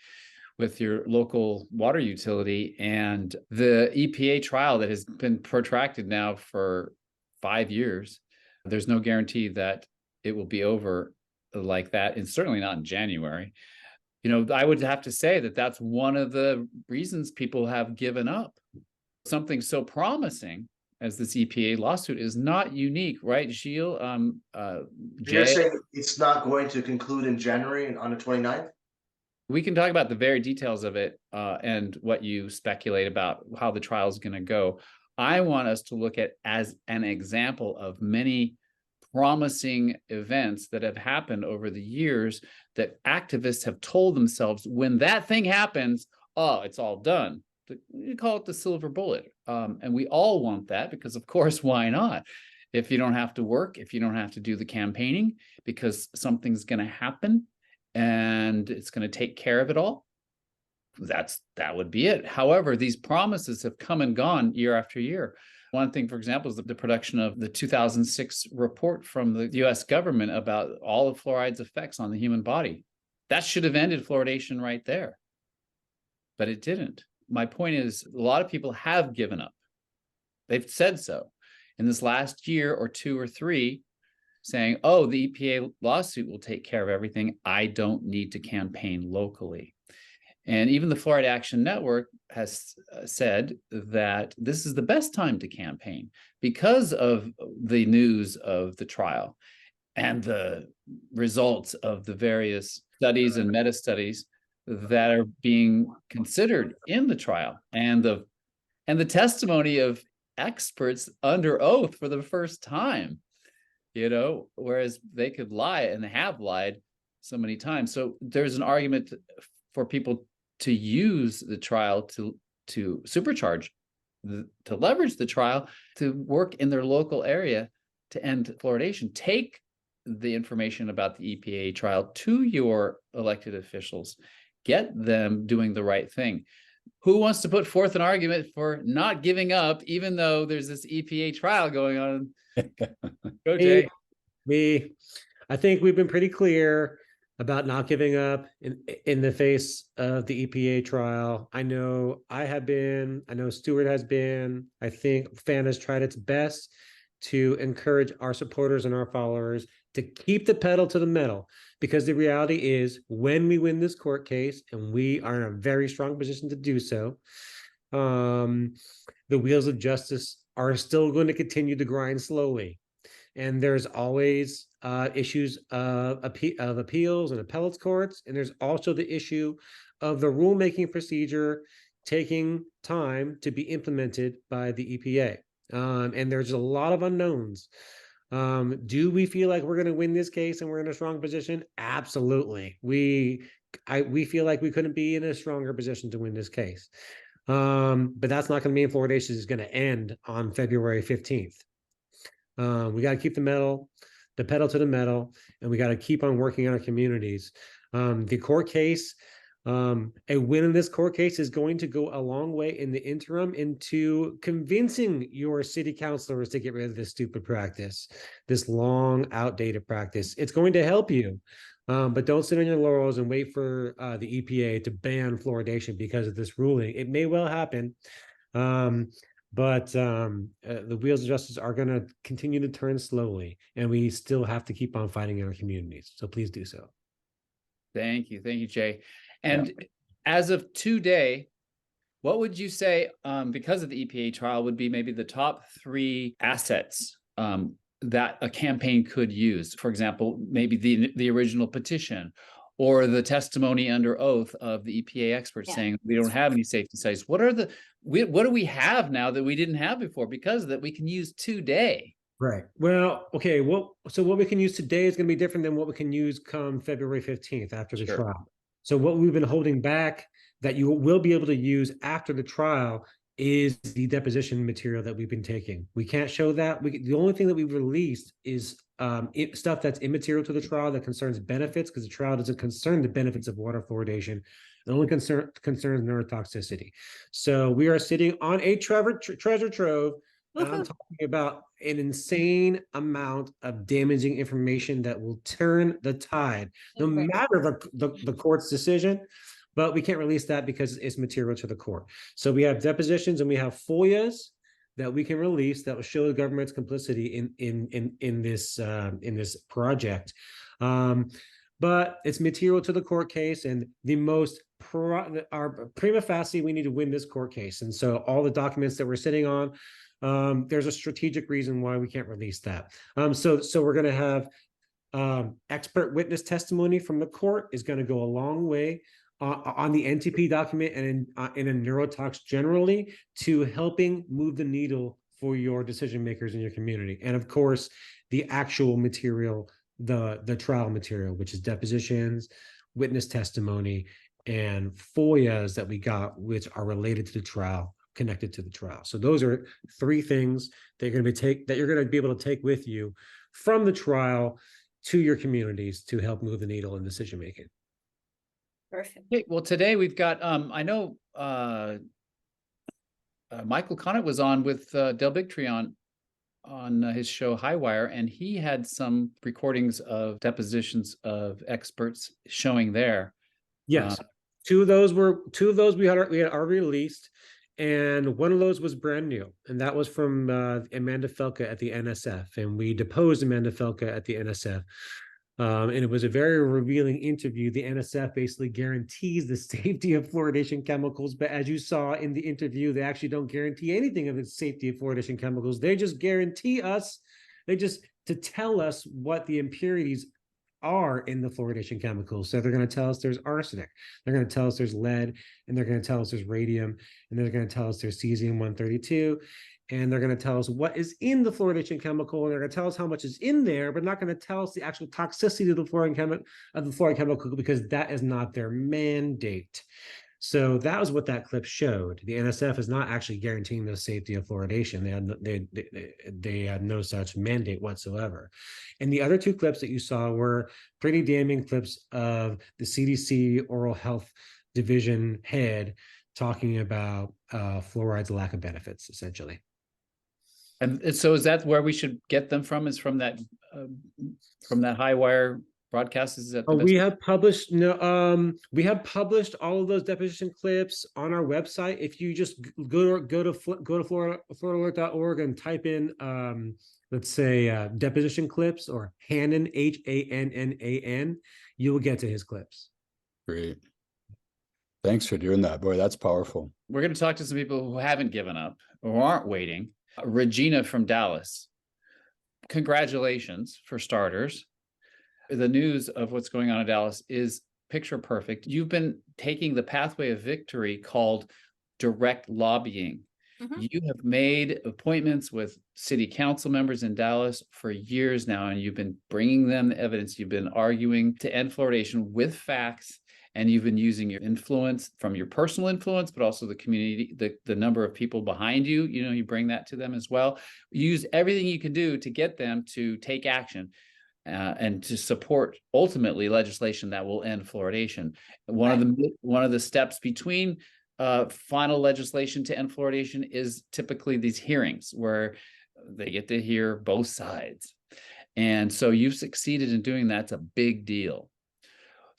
Speaker 1: with your local water utility. And the EPA trial that has been protracted now for 5 years, there's no guarantee that it will be over like that, and certainly not in January. I would have to say that that's one of the reasons people have given up. Something so promising as this EPA lawsuit is not unique, right, Gilles?
Speaker 6: You're saying it's not going to conclude in January on the 29th?
Speaker 1: We can talk about the very details of it and what you speculate about how the trial is going to go. I want us to look at as an example of many promising events that have happened over the years that activists have told themselves, when that thing happens, oh, it's all done. You call it the silver bullet. And we all want that because, of course, why not? If you don't have to work, if you don't have to do the campaigning because something's going to happen and it's going to take care of it all, that would be it. However, these promises have come and gone year after year. One thing, for example, is the production of the 2006 report from the US government about all of fluoride's effects on the human body. That should have ended fluoridation right there, but it didn't. My point is, a lot of people have given up. They've said so in this last year or 2 or 3, saying, oh, the EPA lawsuit will take care of everything. I don't need to campaign locally. And even the Fluoride Action Network has said that this is the best time to campaign because of the news of the trial and the results of the various studies and meta-studies that are being considered in the trial, and the testimony of experts under oath for the first time, whereas they could lie and have lied so many times. So there's an argument for people to use the trial to supercharge, to leverage the trial to work in their local area to end fluoridation. Take the information about the EPA trial to your elected officials. Get them doing the right thing. who wants to put forth an argument for not giving up, even though there's this EPA trial going on? Go, Jay.
Speaker 4: Me, I think we've been pretty clear about not giving up in the face of the EPA trial. I know I have been, I know Stuart has been, I think FAN has tried its best to encourage our supporters and our followers to keep the pedal to the metal, because the reality is when we win this court case, and we are in a very strong position to do so, the wheels of justice are still going to continue to grind slowly. And there's always issues of appeals and appellates courts. And there's also the issue of the rulemaking procedure taking time to be implemented by the EPA. And there's a lot of unknowns. Do we feel like we're going to win this case and we're in a strong position? Absolutely. We feel like we couldn't be in a stronger position to win this case. But that's not going to mean fluoridation is going to end on February 15th. We got to keep the pedal to the metal, and we got to keep on working in our communities. The court case, a win in this court case is going to go a long way in the interim into convincing your city councilors to get rid of this stupid practice, this long, outdated practice. It's going to help you, but don't sit on your laurels and wait for the EPA to ban fluoridation because of this ruling. It may well happen. But the wheels of justice are going to continue to turn slowly, and we still have to keep on fighting in our communities. So please do so.
Speaker 1: Thank you, Jay. And as of today, what would you say, because of the EPA trial, would be maybe the top 3 assets that a campaign could use? For example, maybe the original petition, or the testimony under oath of the EPA experts saying we don't have any safety studies. What do we have now that we didn't have before, because of that we can use today?
Speaker 4: Right. Well, okay. So what we can use today is going to be different than what we can use come February 15th after the trial. So what we've been holding back that you will be able to use after the trial is the deposition material that we've been taking. We can't show that. The only thing that we've released is stuff that's immaterial to the trial that concerns benefits, because the trial doesn't concern the benefits of water fluoridation. It only concerns neurotoxicity. So we are sitting on a treasure trove, and I'm talking about an insane amount of damaging information that will turn the tide, no matter the court's decision. But we can't release that because it's material to the court. So we have depositions and we have FOIAs that we can release that will show the government's complicity in this project. But it's material to the court case, and our prima facie, we need to win this court case. And so all the documents that we're sitting on, there's a strategic reason why we can't release that. So we're going to have expert witness testimony from the court is going to go a long way on the NTP document and in a neurotox generally, to helping move the needle for your decision makers in your community. And of course, the actual material, the trial material, which is depositions, witness testimony, and FOIAs that we got, which are related to the trial, connected to the trial. So those are 3 things that you're going to be able to take with you from the trial to your communities to help move the needle in decision making.
Speaker 5: Perfect.
Speaker 1: Okay, well, today we've got, I know Michael Connett was on with Del Bigtree on his show Highwire, and he had some recordings of depositions of experts showing there.
Speaker 4: Yes, 2 of those we had already released, and one of those was brand new, and that was from Amanda Felka at the NSF, and we deposed Amanda Felka at the NSF. And it was a very revealing interview. The NSF basically guarantees the safety of fluoridation chemicals, but as you saw in the interview, they actually don't guarantee anything of the safety of fluoridation chemicals. They just to tell us what the impurities are in the fluoridation chemicals. So they're going to tell us there's arsenic, they're going to tell us there's lead, and they're going to tell us there's radium, and they're going to tell us there's cesium-132. And they're going to tell us what is in the fluoridation chemical, and they're going to tell us how much is in there, but not going to tell us the actual toxicity of the fluoride chemical, because that is not their mandate. So that was what that clip showed. The NSF is not actually guaranteeing the safety of fluoridation. They had no such mandate whatsoever. And the other 2 clips that you saw were pretty damning clips of the CDC Oral Health Division head talking about fluoride's lack of benefits, essentially.
Speaker 1: And so is that where we should get them from? Is from that high wire broadcast? Is that the best?
Speaker 4: We have published all of those deposition clips on our website. If you just go to FloridaAlert.org and type in let's say deposition clips or Hannan, Hannan, you will get to his clips.
Speaker 7: Great. Thanks for doing that. Boy, that's powerful.
Speaker 1: We're going to talk to some people who haven't given up, who aren't waiting. Regina from Dallas. Congratulations, for starters. The news of what's going on in Dallas is picture perfect. You've been taking the pathway of victory called direct lobbying. You have made appointments with city council members in Dallas for years now, and you've been bringing them the evidence. You've been arguing to end fluoridation with facts, and you've been using your influence from your personal influence, but also the community, the number of people behind you, you bring that to them as well. Use everything you can do to get them to take action and to support ultimately legislation that will end fluoridation. One of the steps between final legislation to end fluoridation is typically these hearings where they get to hear both sides. And so you've succeeded in doing that. It's a big deal.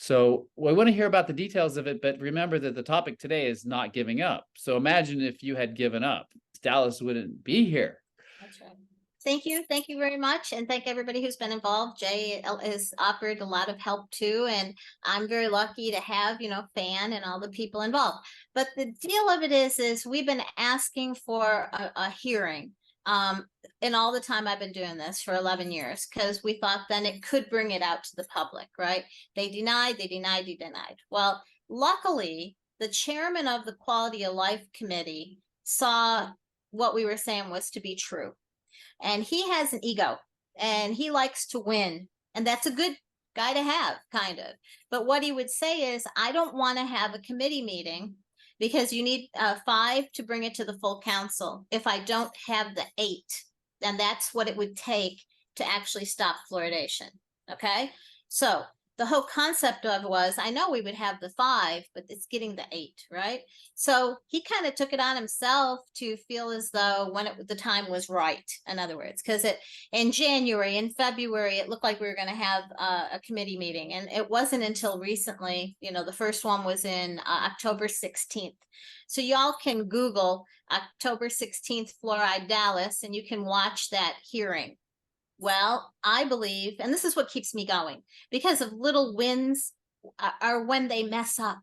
Speaker 1: So we want to hear about the details of it, but remember that the topic today is not giving up. So imagine if you had given up, Dallas wouldn't be here.
Speaker 5: That's right. Thank you. Thank you very much. And thank everybody who's been involved. Jay has offered a lot of help too. And I'm very lucky to have, Fan and all the people involved. But the deal of it is we've been asking for a hearing. And all the time I've been doing this for 11 years, because we thought then it could bring it out to the public, right? They denied. Well, luckily, the chairman of the Quality of Life Committee saw what we were saying was to be true. And he has an ego and he likes to win. And that's a good guy to have, kind of. But what he would say is, I don't want to have a committee meeting because you need 5 to bring it to the full council. If I don't have the 8, then that's what it would take to actually stop fluoridation. Okay. So the whole concept of was, I know we would have the 5, but it's getting the 8, right? So he kind of took it on himself to feel as though when the time was right, in other words, because in January and February, it looked like we were going to have a committee meeting. And it wasn't until recently, the first one was in October 16th. So y'all can Google October 16th, Fluoride Dallas, and you can watch that hearing. Well, I believe, and this is what keeps me going, because of little wins are when they mess up,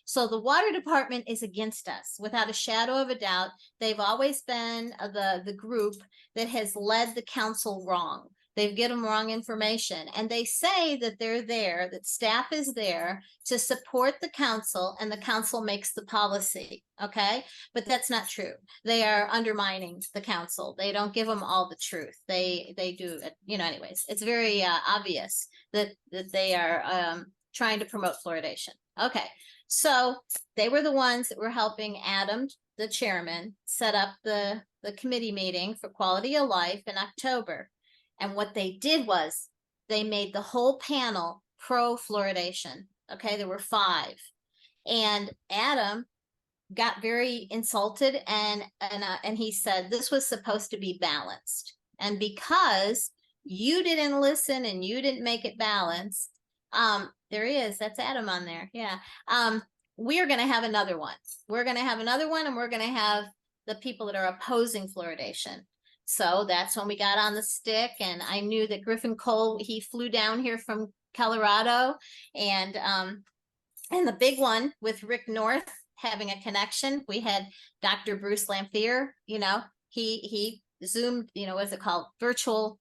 Speaker 5: So the water department is against us without a shadow of a doubt. They've always been the group that has led the council wrong. They've given them wrong information, and they say that they're there, that staff is there to support the council, and the council makes the policy. Okay, but that's not true. They are undermining the council. They don't give them all the truth. They do, anyways. It's very obvious that they are trying to promote fluoridation. Okay, so they were the ones that were helping Adam, the chairman, set up the committee meeting for Quality of Life in October. And what they did was they made the whole panel pro-fluoridation. Okay, there were 5. And Adam got very insulted and he said this was supposed to be balanced. And because you didn't listen and you didn't make it balanced, there he is. That's Adam on there. Yeah. We're going to have another one. We're going to have another one, and we're going to have the people that are opposing fluoridation. So that's when we got on the stick, and I knew that Griffin Cole, he flew down here from Colorado, and the big one with Rick North having a connection. We had Dr. Bruce Lamphere, he Zoomed, what's it called? Virtual,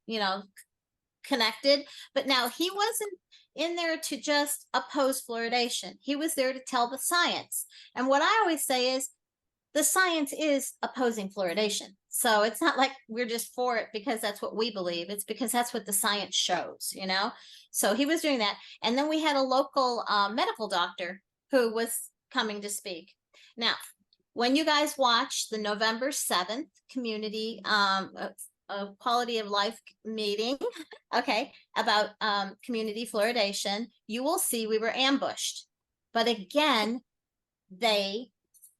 Speaker 5: connected, but now he wasn't in there to just oppose fluoridation. He was there to tell the science. And what I always say is, the science is opposing fluoridation. So it's not like we're just for it because that's what we believe. It's because that's what the science shows, So he was doing that. And then we had a local medical doctor who was coming to speak. Now, when you guys watch the November 7th community Quality of Life meeting, okay, about community fluoridation, you will see we were ambushed. But again, they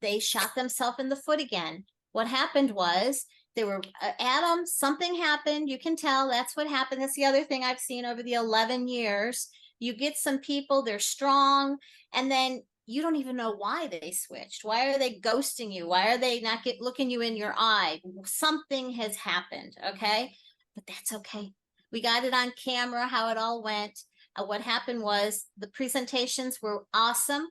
Speaker 5: they shot themselves in the foot again. What happened was they were, Adam, something happened. You can tell that's what happened. That's the other thing I've seen over the 11 years. You get some people, they're strong, and then you don't even know why they switched. Why are they ghosting you? Why are they not looking you in your eye? Something has happened, okay? But that's okay. We got it on camera how it all went. What happened was the presentations were awesome,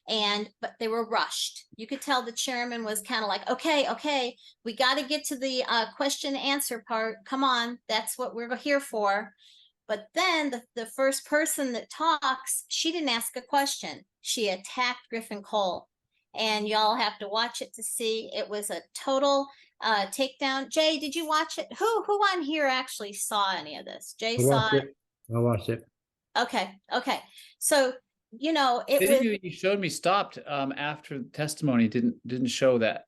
Speaker 5: but they were rushed. You could tell the chairman was kind of like, okay, we got to get to the question and answer part. Come on, that's what we're here for. But then the first person that talks, she didn't ask a question. She attacked Griffin Cole. And y'all have to watch it to see. It was a total takedown. Jay, did you watch it? Who on here actually saw any of this? Jay saw it.
Speaker 4: I watched it.
Speaker 5: Okay. So, it
Speaker 1: Video
Speaker 5: was.
Speaker 1: you showed me stopped after the testimony didn't show that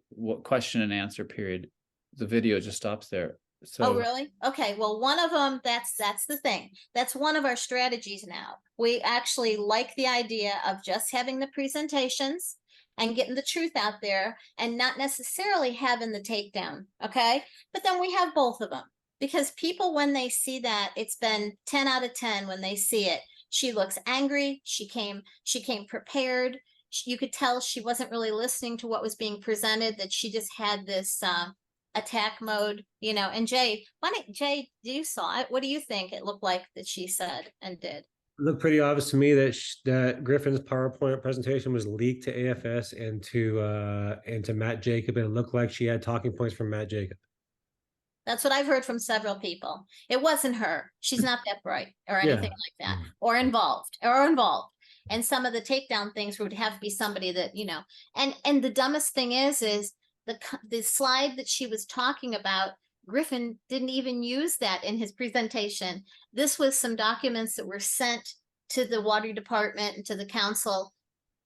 Speaker 1: what question and answer period. The video just stops there. So
Speaker 5: Oh, really? Okay. Well, one of them, that's the thing. That's one of our strategies now. We actually like the idea of just having the presentations and getting the truth out there and not necessarily having the takedown. Okay. But then we have both of them because people, when they see that, it's been 10 out of 10 when they see it. She looks angry. She came prepared. You could tell she wasn't really listening to what was being presented, that she just had this attack mode, and Jay, you saw it. What do you think it looked like that she said and did?
Speaker 4: It looked pretty obvious to me that Griffin's PowerPoint presentation was leaked to AFS and to Matt Jacob, and it looked like she had talking points from Matt Jacob.
Speaker 5: That's what I've heard from several people. It wasn't her. She's not that bright or anything like that, or involved. And some of the takedown things would have to be somebody that, and the dumbest thing is the slide that she was talking about, Griffin didn't even use that in his presentation. This was some documents that were sent to the water department and to the council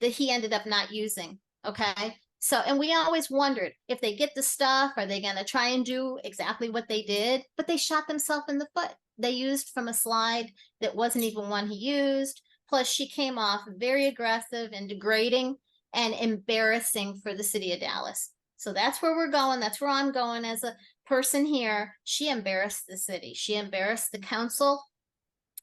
Speaker 5: that he ended up not using. Okay. So, and we always wondered if they get the stuff, are they going to try and do exactly what they did? But they shot themselves in the foot. They used from a slide that wasn't even one he used. Plus, she came off very aggressive and degrading and embarrassing for the city of Dallas. So that's where we're going. That's where I'm going as a person here. She embarrassed the city. She embarrassed the council.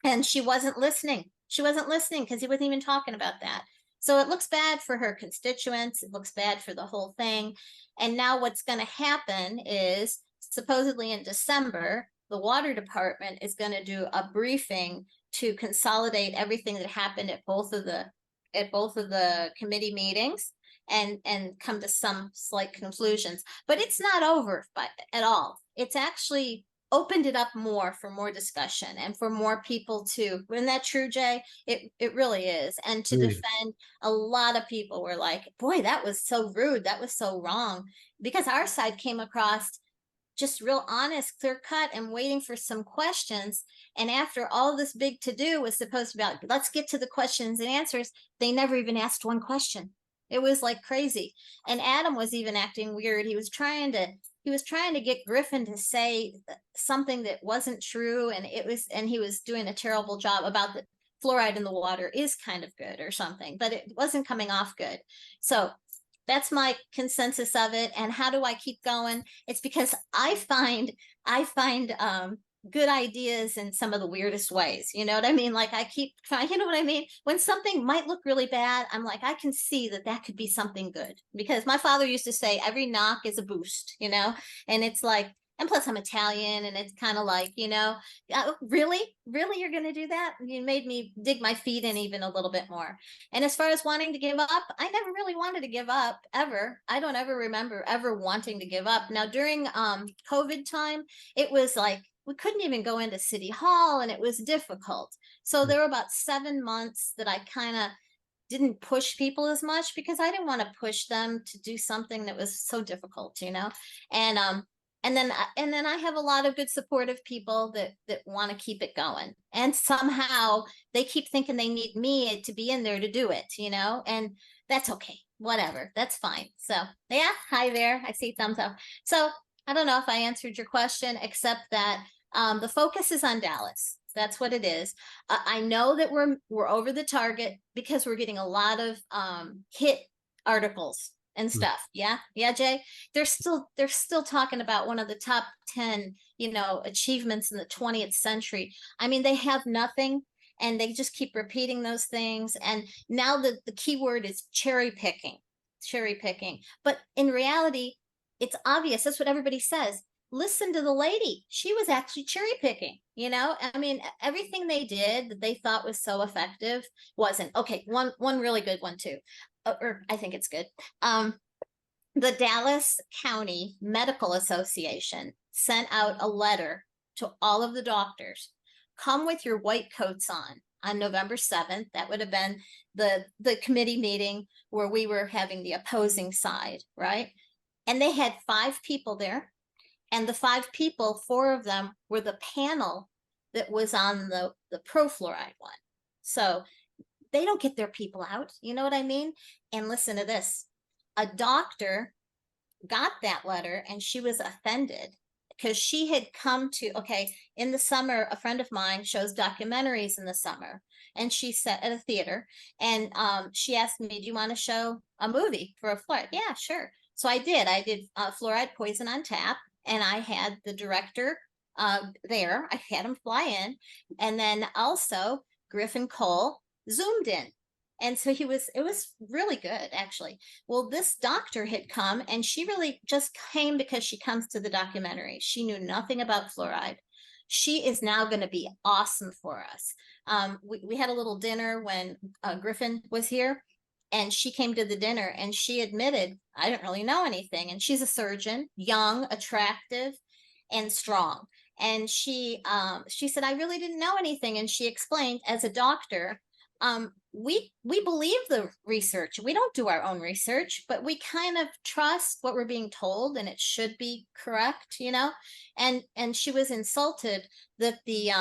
Speaker 5: And she wasn't listening. She wasn't listening because he wasn't even talking about that. So it looks bad for her constituents. It looks bad for the whole thing. And now what's going to happen is supposedly in December, the water department is going to do a briefing to consolidate everything that happened at both of the committee meetings and come to some slight conclusions. But it's not over at all. It's actually opened it up more for more discussion and for more people to, isn't that true, Jay? It really is. And to defend, a lot of people were like, boy, that was so rude. That was so wrong. Because our side came across just real honest, clear cut, and waiting for some questions. And after all this big to do was supposed to be about, let's get to the questions and answers, they never even asked one question. It was like crazy. And Adam was even acting weird. He was trying to get Griffin to say something that wasn't true. And he was doing a terrible job about the fluoride in the water is kind of good or something, but it wasn't coming off good. So that's my consensus of it. And how do I keep going? It's because I find good ideas in some of the weirdest ways. You know what I mean? Like I keep trying, you know what I mean? When something might look really bad, I'm like, I can see that could be something good, because my father used to say every knock is a boost, and it's like, and plus I'm Italian, and it's kind of like, really you're going to do that? You made me dig my feet in even a little bit more. And as far as wanting to give up, I never really wanted to give up ever. I don't ever remember ever wanting to give up. Now during COVID time, it was like, we couldn't even go into City Hall, and it was difficult. So there were about 7 months that I kind of didn't push people as much because I didn't want to push them to do something that was so difficult, and then I have a lot of good supportive people that want to keep it going. And somehow they keep thinking they need me to be in there to do it, and that's okay. Whatever. That's fine. So yeah, hi there. I see thumbs up. So I don't know if I answered your question, except that the focus is on Dallas. That's what it is. I know that we're over the target because we're getting a lot of hit articles and stuff. Yeah. Yeah, Jay. They're still talking about one of the top 10, achievements in the 20th century. I mean, they have nothing and they just keep repeating those things. And now the key word is cherry picking. But in reality, it's obvious. That's what everybody says. Listen to the lady. She was actually cherry picking, I mean, everything they did that they thought was so effective wasn't. Okay, one really good one too. Or I think it's good. The Dallas County Medical Association sent out a letter to all of the doctors. Come with your white coats on November 7th. That would have been the committee meeting where we were having the opposing side, right? And they had 5 people there. And the 5 people, 4 of them were the panel that was on the pro-fluoride one. So they don't get their people out. You know what I mean? And listen to this. A doctor got that letter and she was offended because she had come to, in the summer, a friend of mine shows documentaries in the summer. And she said at a theater, and she asked me, do you want to show a movie for a fluoride? Yeah, sure. So I did Fluoride Poison on Tap. And I had the director there. I had him fly in. And then also Griffin Cole Zoomed in. And so it was really good, actually. Well, this doctor had come and she really just came because she comes to the documentary. She knew nothing about fluoride. She is now going to be awesome for us. We had a little dinner when Griffin was here. And she came to the dinner and she admitted, I didn't really know anything. And she's a surgeon, young, attractive, and strong. And she said, I really didn't know anything. And she explained, as a doctor, we believe the research. We don't do our own research, but we kind of trust what we're being told and it should be correct, And she was insulted that the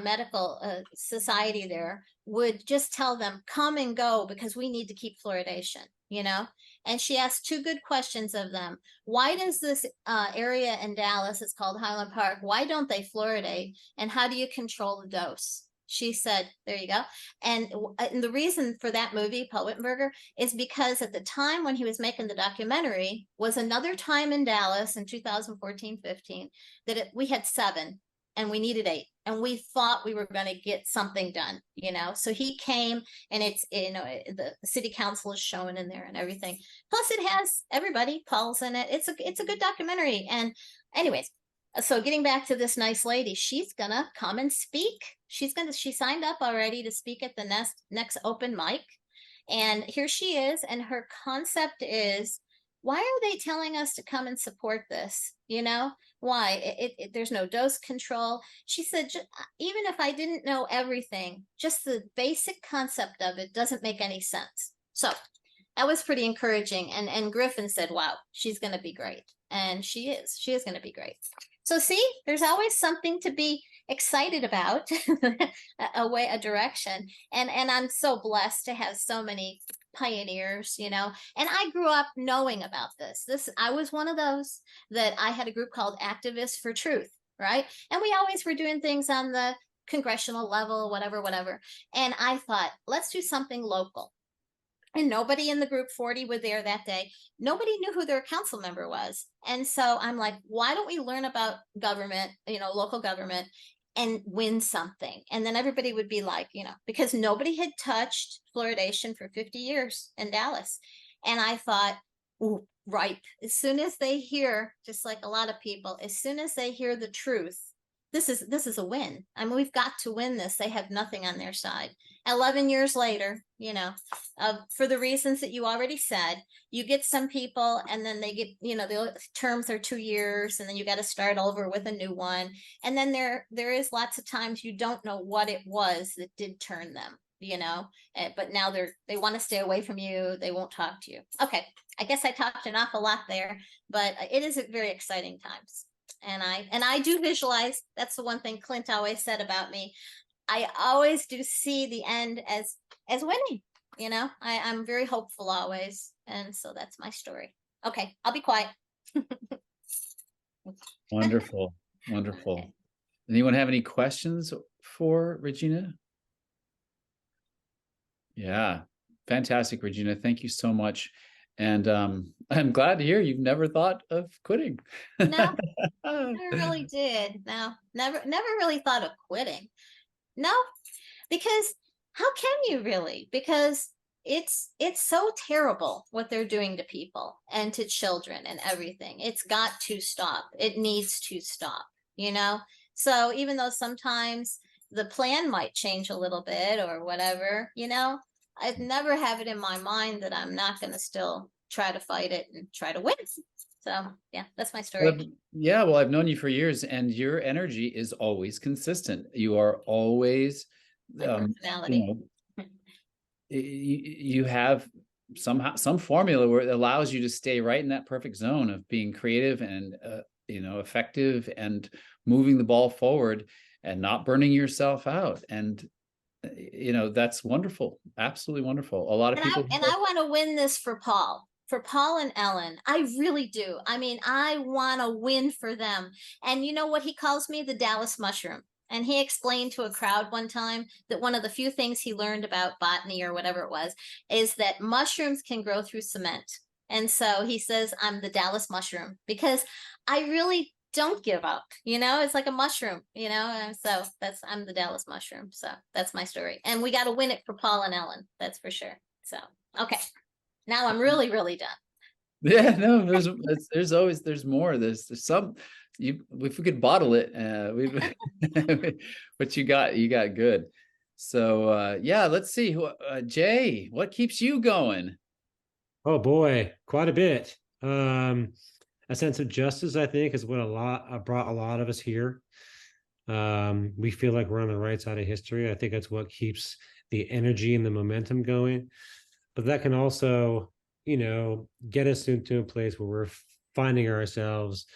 Speaker 5: medical society there would just tell them, come and go because we need to keep fluoridation, And she asked 2 good questions of them. Why does this area in Dallas, it's called Highland Park, why don't they fluoridate? And how do you control the dose? She said, there you go. And the reason for that movie, Paul Wittenberger, is because at the time when he was making the documentary was another time in Dallas in 2014-15 that we had 7 and we needed 8. And we thought we were going to get something done, So he came and it's, the city council is shown in there and everything. Plus it has everybody, Paul's in it. It's a good documentary. And anyways, so getting back to this nice lady, she's going to come and speak. She signed up already to speak at the next open mic. And here she is. And her concept is, why are they telling us to come and support this? Why? There's no dose control. She said, even if I didn't know everything, just the basic concept of it doesn't make any sense. So that was pretty encouraging. And Griffin said, wow, she's going to be great. And she is going to be great. So see, there's always something to be excited about, a direction. And I'm so blessed to have so many pioneers, and I grew up knowing about this. I was one of those that I had a group called Activists for Truth, right? And we always were doing things on the congressional level, whatever. And I thought, let's do something local. And nobody in the group 40 were there that day. Nobody knew who their council member was. And so I'm like, why don't we learn about government, local government, and win something? And then everybody would be like, because nobody had touched fluoridation for 50 years in Dallas. And I thought, ooh, right. As soon as they hear, just like a lot of people, as soon as they hear the truth, this is a win. I mean, we've got to win this. They have nothing on their side. 11 years later, for the reasons that you already said, you get some people and then they get, the terms are 2 years and then you got to start over with a new one. And then there is lots of times you don't know what it was that did turn them, but now they want to stay away from you. They won't talk to you. Okay. I guess I talked an awful lot there, but it is very exciting times. And I do visualize. That's the one thing Clint always said about me. I always do see the end as winning. I'm very hopeful always. And so that's my story. Okay, I'll be quiet.
Speaker 1: Wonderful.
Speaker 5: Okay.
Speaker 1: Anyone have any questions for Regina? Yeah, fantastic, Regina. Thank you so much. And I'm glad to hear you've never thought of quitting.
Speaker 5: No, never really did. No, never really thought of quitting. No, because how can you really? Because it's so terrible what they're doing to people and to children and everything. It's got to stop. It needs to stop, you know? So even though sometimes the plan might change a little bit or whatever, you know, I'd never have it in my mind that I'm not going to still try to fight it and try to win. So yeah, that's my story.
Speaker 1: Yeah, well, I've known you for years, and your energy is always consistent. You are always,
Speaker 5: My
Speaker 1: you
Speaker 5: personality.
Speaker 1: know, you have somehow some formula where it allows you to stay right in that perfect zone of being creative and effective and moving the ball forward and not burning yourself out. And that's wonderful, absolutely wonderful. A lot of people
Speaker 5: And I want to win this for Paul and Ellen. I really do. I mean, I want to win for them. And you know what he calls me? The Dallas mushroom. And he explained to a crowd one time that one of the few things he learned about botany or whatever it was is that mushrooms can grow through cement. And so he says, I'm the Dallas mushroom because I really don't give up. It's like a mushroom, and so I'm the Dallas mushroom. So that's my story. And we got to win it for Paul and Ellen. That's for sure. So, okay. Now I'm really, really done.
Speaker 1: Yeah, no, there's more. There's some, if we could bottle it, but you got good. So yeah, let's see. Jay, what keeps you going?
Speaker 4: Oh boy, quite a bit. A sense of justice, I think, is what brought a lot of us here. We feel like we're on the right side of history. I think that's what keeps the energy and the momentum going. But that can also, get us into a place where we're finding ourselves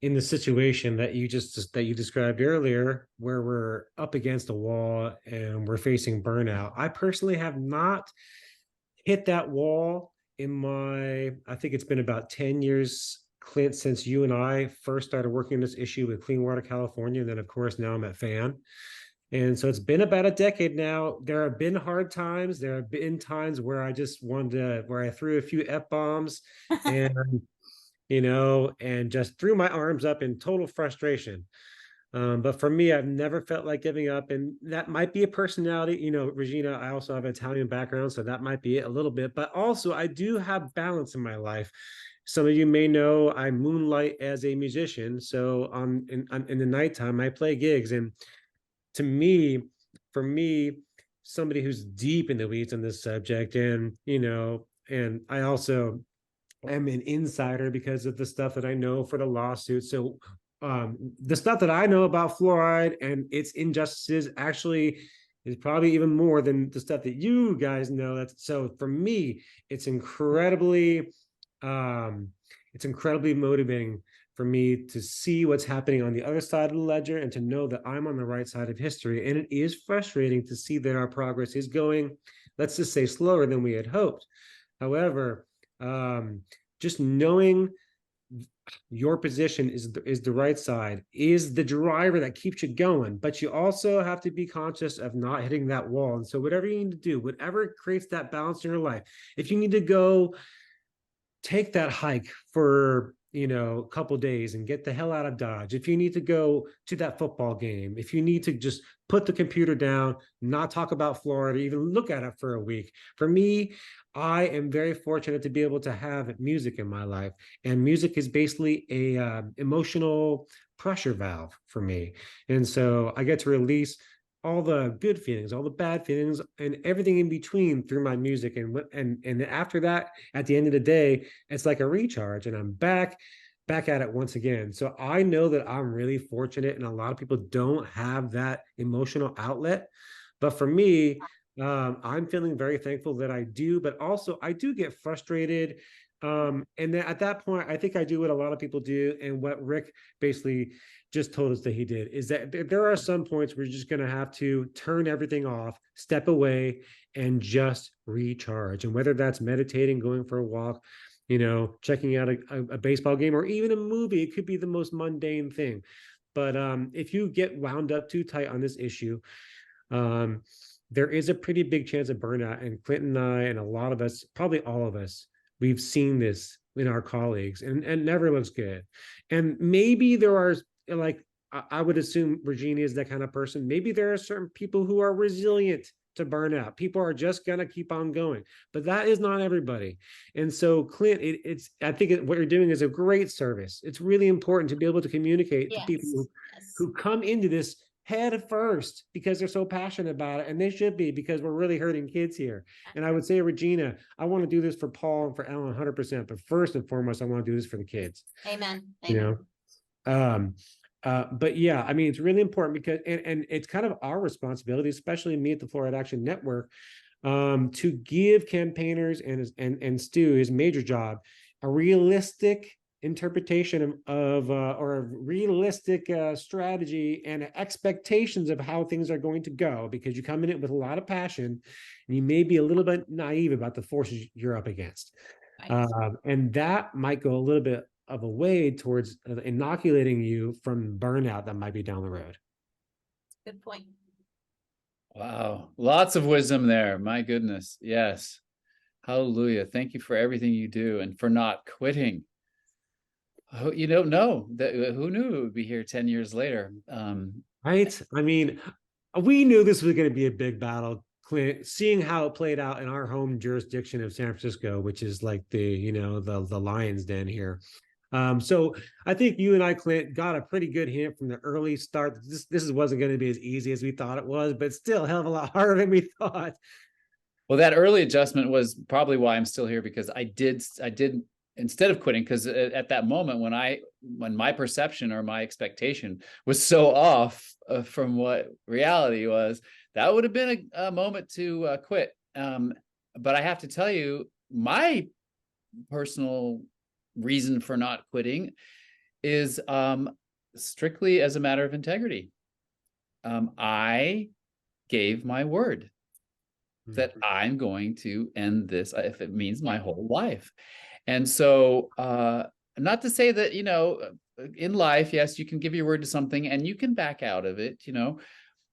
Speaker 4: in the situation that you described earlier, where we're up against a wall and we're facing burnout. I personally have not hit that wall I think it's been about 10 years, Clint, since you and I first started working on this issue with Clean Water California. And then, of course, now I'm at FAN. And so it's been about a decade now. There have been hard times. There have been times where I just where I threw a few F-bombs and, and just threw my arms up in total frustration. But for me, I've never felt like giving up. And that might be a personality. Regina, I also have an Italian background, so that might be it a little bit. But also, I do have balance in my life. Some of you may know I moonlight as a musician. So in the nighttime, I play gigs. And for me, somebody who's deep in the weeds on this subject, and I also am an insider because of the stuff that I know for the lawsuit. So the stuff that I know about fluoride and its injustices actually is probably even more than the stuff that you guys know. So for me, it's incredibly motivating for me to see what's happening on the other side of the ledger and to know that I'm on the right side of history. And it is frustrating to see that our progress is going, let's just say, slower than we had hoped. However, just knowing your position is the right side is the driver that keeps you going, but you also have to be conscious of not hitting that wall. And so whatever you need to do, whatever creates that balance in your life, if you need to go take that hike for a couple days and get the hell out of Dodge, if you need to go to that football game, if you need to just put the computer down, not talk about Florida, even look at it for a week. For me, I am very fortunate to be able to have music in my life, and music is basically a emotional pressure valve for me. And so I get to release all the good feelings, all the bad feelings, and everything in between through my music. And after that, at the end of the day, it's like a recharge, and I'm back at it once again. So I know that I'm really fortunate, and a lot of people don't have that emotional outlet. But for me, I'm feeling very thankful that I do, but also I do get frustrated. And then at that point, I think I do what a lot of people do, and what Rick basically just told us that he did, is that there are some points where you're just going to have to turn everything off, step away, and just recharge. And whether that's meditating, going for a walk, checking out a baseball game, or even a movie, it could be the most mundane thing. But if you get wound up too tight on this issue, there is a pretty big chance of burnout. And Clinton and I, and a lot of us, probably all of us, We've seen this in our colleagues, and it never looks good. And maybe there are, like, I would assume Virginia is that kind of person. Maybe there are certain people who are resilient to burnout. People are just going to keep on going, but that is not everybody. And so, Clint, I think what you're doing is a great service. It's really important to be able to communicate to people who come into this head first because they're so passionate about it, and they should be, because we're really hurting kids here. And I would say, Regina, I want to do this for Paul and for Ellen 100%, but first and foremost, I want to do this for the kids.
Speaker 5: Amen.
Speaker 4: You know, but yeah, I mean, it's really important because, and it's kind of our responsibility, especially me at the Fluoride Action Network, to give campaigners and Stu, his major job, a realistic interpretation of or a realistic strategy and expectations of how things are going to go, because you come in it with a lot of passion and you may be a little bit naive about the forces you're up against. Right. And that might go a little bit of a way towards inoculating you from burnout that might be down the road.
Speaker 5: Good point.
Speaker 1: Wow. Lots of wisdom there. My goodness. Yes. Hallelujah. Thank you for everything you do and for not quitting. You don't know that. Who knew it would be here 10 years later?
Speaker 4: Right. I mean, we knew this was going to be a big battle, Clint, seeing how it played out in our home jurisdiction of San Francisco, which is like the lion's den here. So I think you and I, Clint, got a pretty good hint from the early start. This wasn't going to be as easy as we thought it was, but still a hell of a lot harder than we thought.
Speaker 1: Well, that early adjustment was probably why I'm still here, because I did instead of quitting, because at that moment when my perception or my expectation was so off from what reality was, that would have been a moment to quit. But I have to tell you, my personal reason for not quitting is strictly as a matter of integrity. I gave my word that I'm going to end this if it means my whole life. And so, not to say that, in life, yes, you can give your word to something and you can back out of it,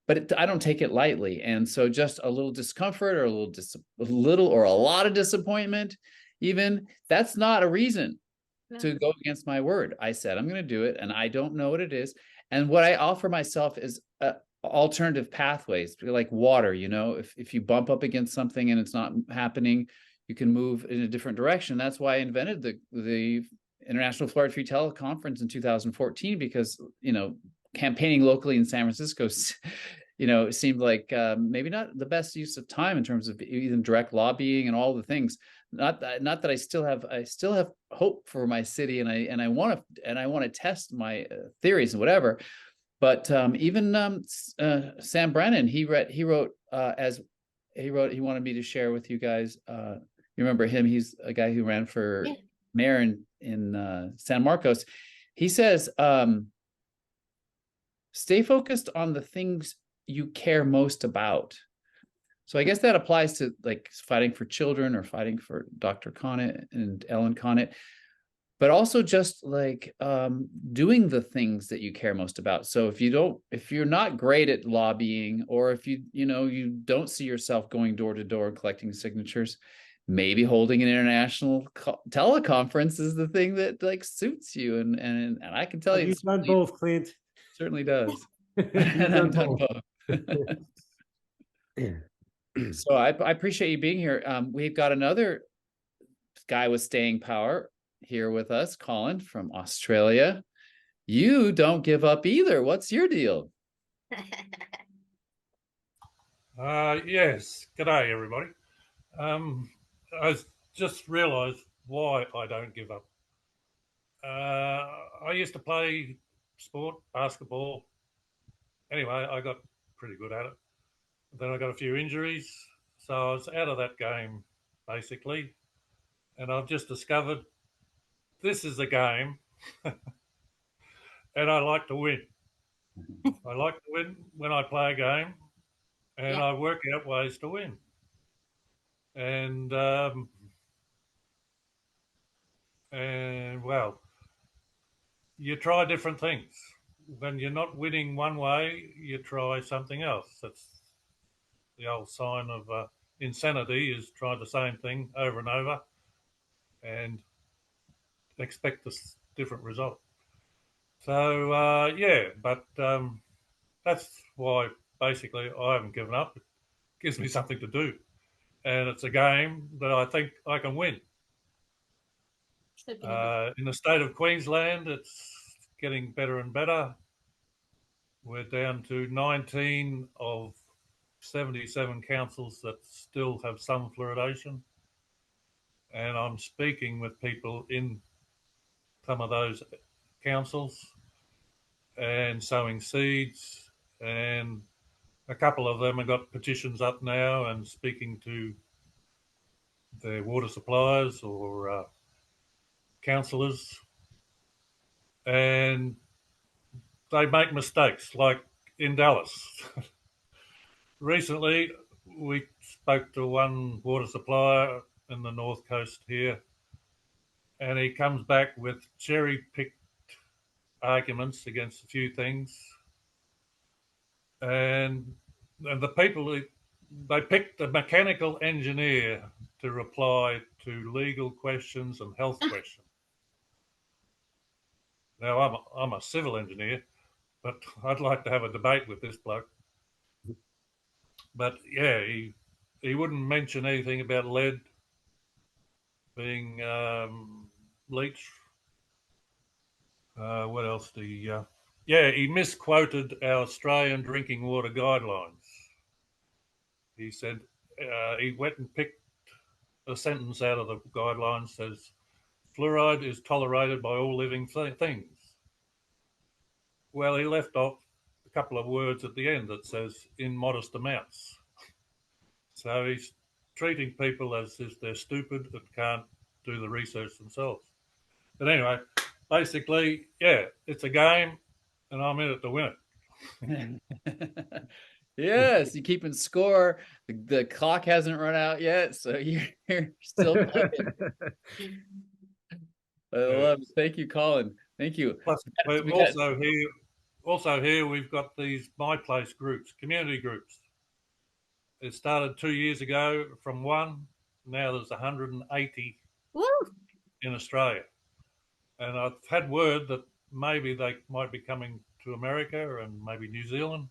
Speaker 1: but I don't take it lightly. And so just a little discomfort or a little or a lot of disappointment, even, that's not a reason to go against my word. I said, I'm going to do it, and I don't know what it is. And what I offer myself is alternative pathways, like water. If you bump up against something and it's not happening, you can move in a different direction. That's why I invented the International Fluoride-Free Teleconference in 2014, because, campaigning locally in San Francisco, it seemed like maybe not the best use of time in terms of even direct lobbying and all the things. Not that I still have hope for my city, and I want to test my theories and whatever. But even Sam Brennan, he wrote he wanted me to share with you guys. You remember him? He's a guy who ran for mayor in San Marcos. He says, stay focused on the things you care most about. So I guess that applies to like fighting for children or fighting for Dr. Connett and Ellen Connett, but also just like doing the things that you care most about. So if you're not great at lobbying, or if you don't see yourself going door to door and collecting signatures, maybe holding an international teleconference is the thing that like suits you. And I can tell
Speaker 4: you've done both, Clint.
Speaker 1: Certainly does. And I've done both. So I appreciate you being here. We've got another guy with staying power here with us, Colin from Australia. You don't give up either. What's your deal?
Speaker 8: Yes. G'day, everybody. I just realised why I don't give up. I used to play sport, basketball. Anyway, I got pretty good at it. Then I got a few injuries, so I was out of that game, basically. And I've just discovered this is a game, and I like to win. I like to win when I play a game, and I work out ways to win. And well, you try different things. When you're not winning one way, you try something else. That's the old sign of insanity, is try the same thing over and over. and expect a different result. So yeah, but that's why basically I haven't given up. It gives me something to do, and it's a game that I think I can win. In the state of Queensland, it's getting better and better. We're down to 19 of 77 councils that still have some fluoridation. And I'm speaking with people in some of those councils and sowing seeds. And a couple of them have got petitions up now and speaking to their water suppliers or councillors. And they make mistakes, like in Dallas. Recently, we spoke to one water supplier in the north coast here, and he comes back with cherry-picked arguments against a few things. And the people, they picked a mechanical engineer to reply to legal questions and health questions. Now, I'm a civil engineer, but I'd like to have a debate with this bloke. But yeah, he wouldn't mention anything about lead being leach. What else do you? Yeah, he misquoted our Australian drinking water guidelines. He said he went and picked a sentence out of the guidelines says fluoride is tolerated by all living things. Well, he left off a couple of words at the end that says in modest amounts. So he's treating people as if they're stupid and can't do the research themselves. But anyway, basically, yeah, it's a game and I'm in it to win it.
Speaker 1: Yes, you're keeping score. The clock hasn't run out yet, so you're still playing. I love it. Thank you, Colin. Thank you.
Speaker 8: Plus, also here we've got these My Place groups, community groups. It started 2 years ago from one. Now there's 180
Speaker 5: Woo!
Speaker 8: in Australia. And I've had word that maybe they might be coming to America and maybe New Zealand.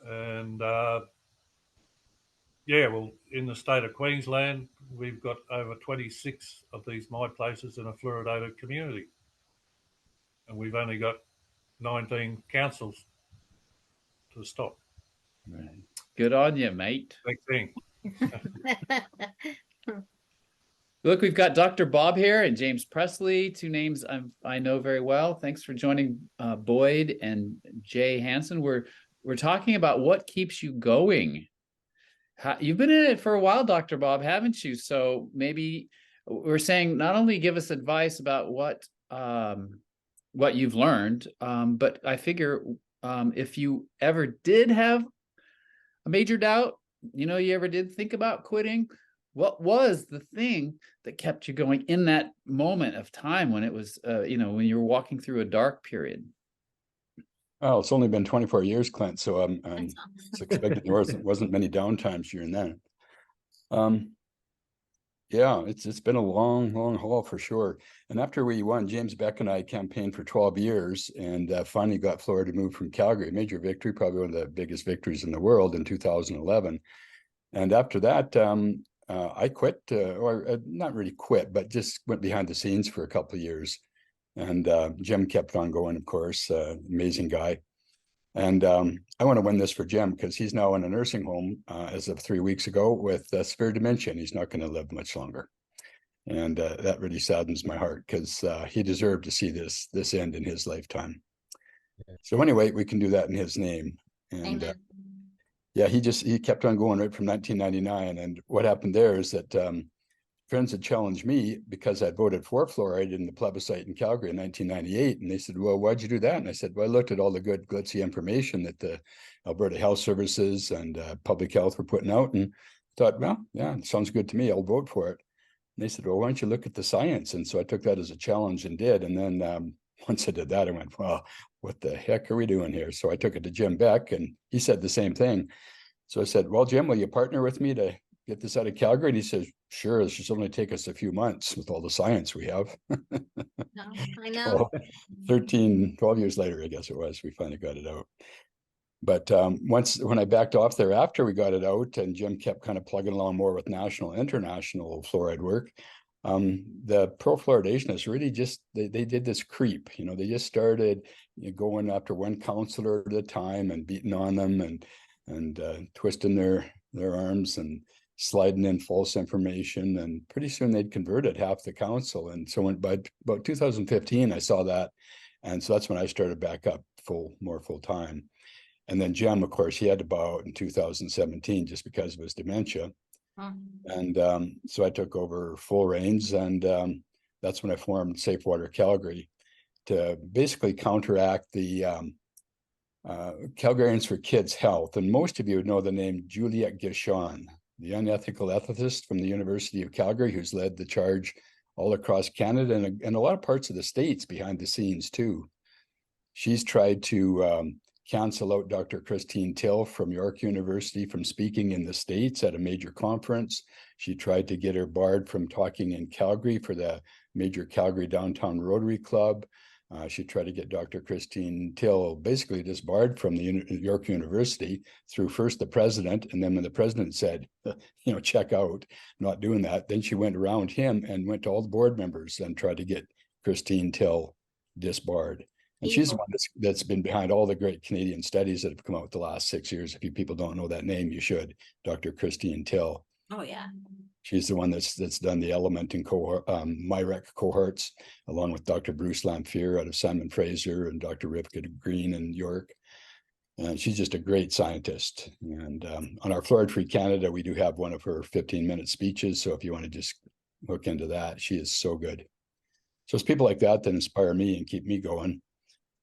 Speaker 8: And yeah, well, in the state of Queensland, we've got over 26 of these My Places in a fluoridated community. And we've only got 19 councils to stop.
Speaker 1: Right. Good on you, mate.
Speaker 8: Big thing.
Speaker 1: Look, we've got Dr. Bob here and James Presley, two names I know very well. Thanks for joining Boyd and Jay Hansen. We're talking about what keeps you going. You've been in it for a while, Dr. Bob, haven't you? So maybe we're saying not only give us advice about what you've learned, but I figure if you ever did have a major doubt, you ever did think about quitting, what was the thing that kept you going in that moment of time when it was, when you were walking through a dark period?
Speaker 7: Oh, it's only been 24 years, Clint. So I'm expecting there wasn't many downtimes during that. Yeah, it's been a long haul for sure. And after we won, James Beck and I campaigned for 12 years and finally got Florida moved from Calgary. Major victory, probably one of the biggest victories in the world in 2011. And after that, I quit, or not really quit, but just went behind the scenes for a couple of years. And Jim kept on going, of course, amazing guy. And I want to win this for Jim because he's now in a nursing home as of 3 weeks ago with severe dementia. And he's not going to live much longer. And that really saddens my heart because he deserved to see this end in his lifetime. So anyway, we can do that in his name. And yeah, he kept on going right from 1999. And what happened there is that friends had challenged me because I voted for fluoride in the plebiscite in Calgary in 1998. And they said, well, why'd you do that? And I said, well, I looked at all the good glitzy information that the Alberta Health Services and Public Health were putting out and thought, well, yeah, it sounds good to me. I'll vote for it. And they said, well, why don't you look at the science? And so I took that as a challenge and did. And then once I did that, I went, well, what the heck are we doing here? So I took it to Jim Beck and he said the same thing. So I said, well, Jim, will you partner with me to get this out of Calgary? And he says, sure, this should only take us a few months with all the science we have.
Speaker 5: No, I know.
Speaker 7: 12 years later, I guess it was, we finally got it out. But when I backed off there after we got it out, and Jim kept kind of plugging along more with national and international fluoride work, the pro-fluoridationists really just, they did this creep, they just started going after one counselor at a time and beating on them and twisting their arms and sliding in false information, and pretty soon they'd converted half the council. And so by about 2015, I saw that, and so that's when I started back up more full time. And then Jim, of course, he had to bow out in 2017 just because of his dementia. And so I took over full reins, and that's when I formed Safe Water Calgary to basically counteract the Calgarians for Kids Health. And most of you would know the name Juliette Guichon, the unethical ethicist from the University of Calgary, who's led the charge all across Canada and a lot of parts of the States behind the scenes too. She's tried to cancel out Dr. Christine Till from York University from speaking in the States at a major conference. She tried to get her barred from talking in Calgary for the major Calgary Downtown Rotary Club. She tried to get Dr. Christine Till basically disbarred from the York University through first the president, and then when the president said, check out, not doing that, then she went around him and went to all the board members and tried to get Christine Till disbarred. And she's the one that's been behind all the great Canadian studies that have come out the last 6 years. If you people don't know that name, you should. Dr. Christine Till.
Speaker 5: Oh, yeah.
Speaker 7: She's the one that's done the element and MIREC cohorts, along with Dr. Bruce Lamphere out of Simon Fraser and Dr. Rivka Green in York. And she's just a great scientist. And on our Fluoride-Free Canada, we do have one of her 15-minute speeches. So if you want to just hook into that, she is so good. So it's people like that inspire me and keep me going.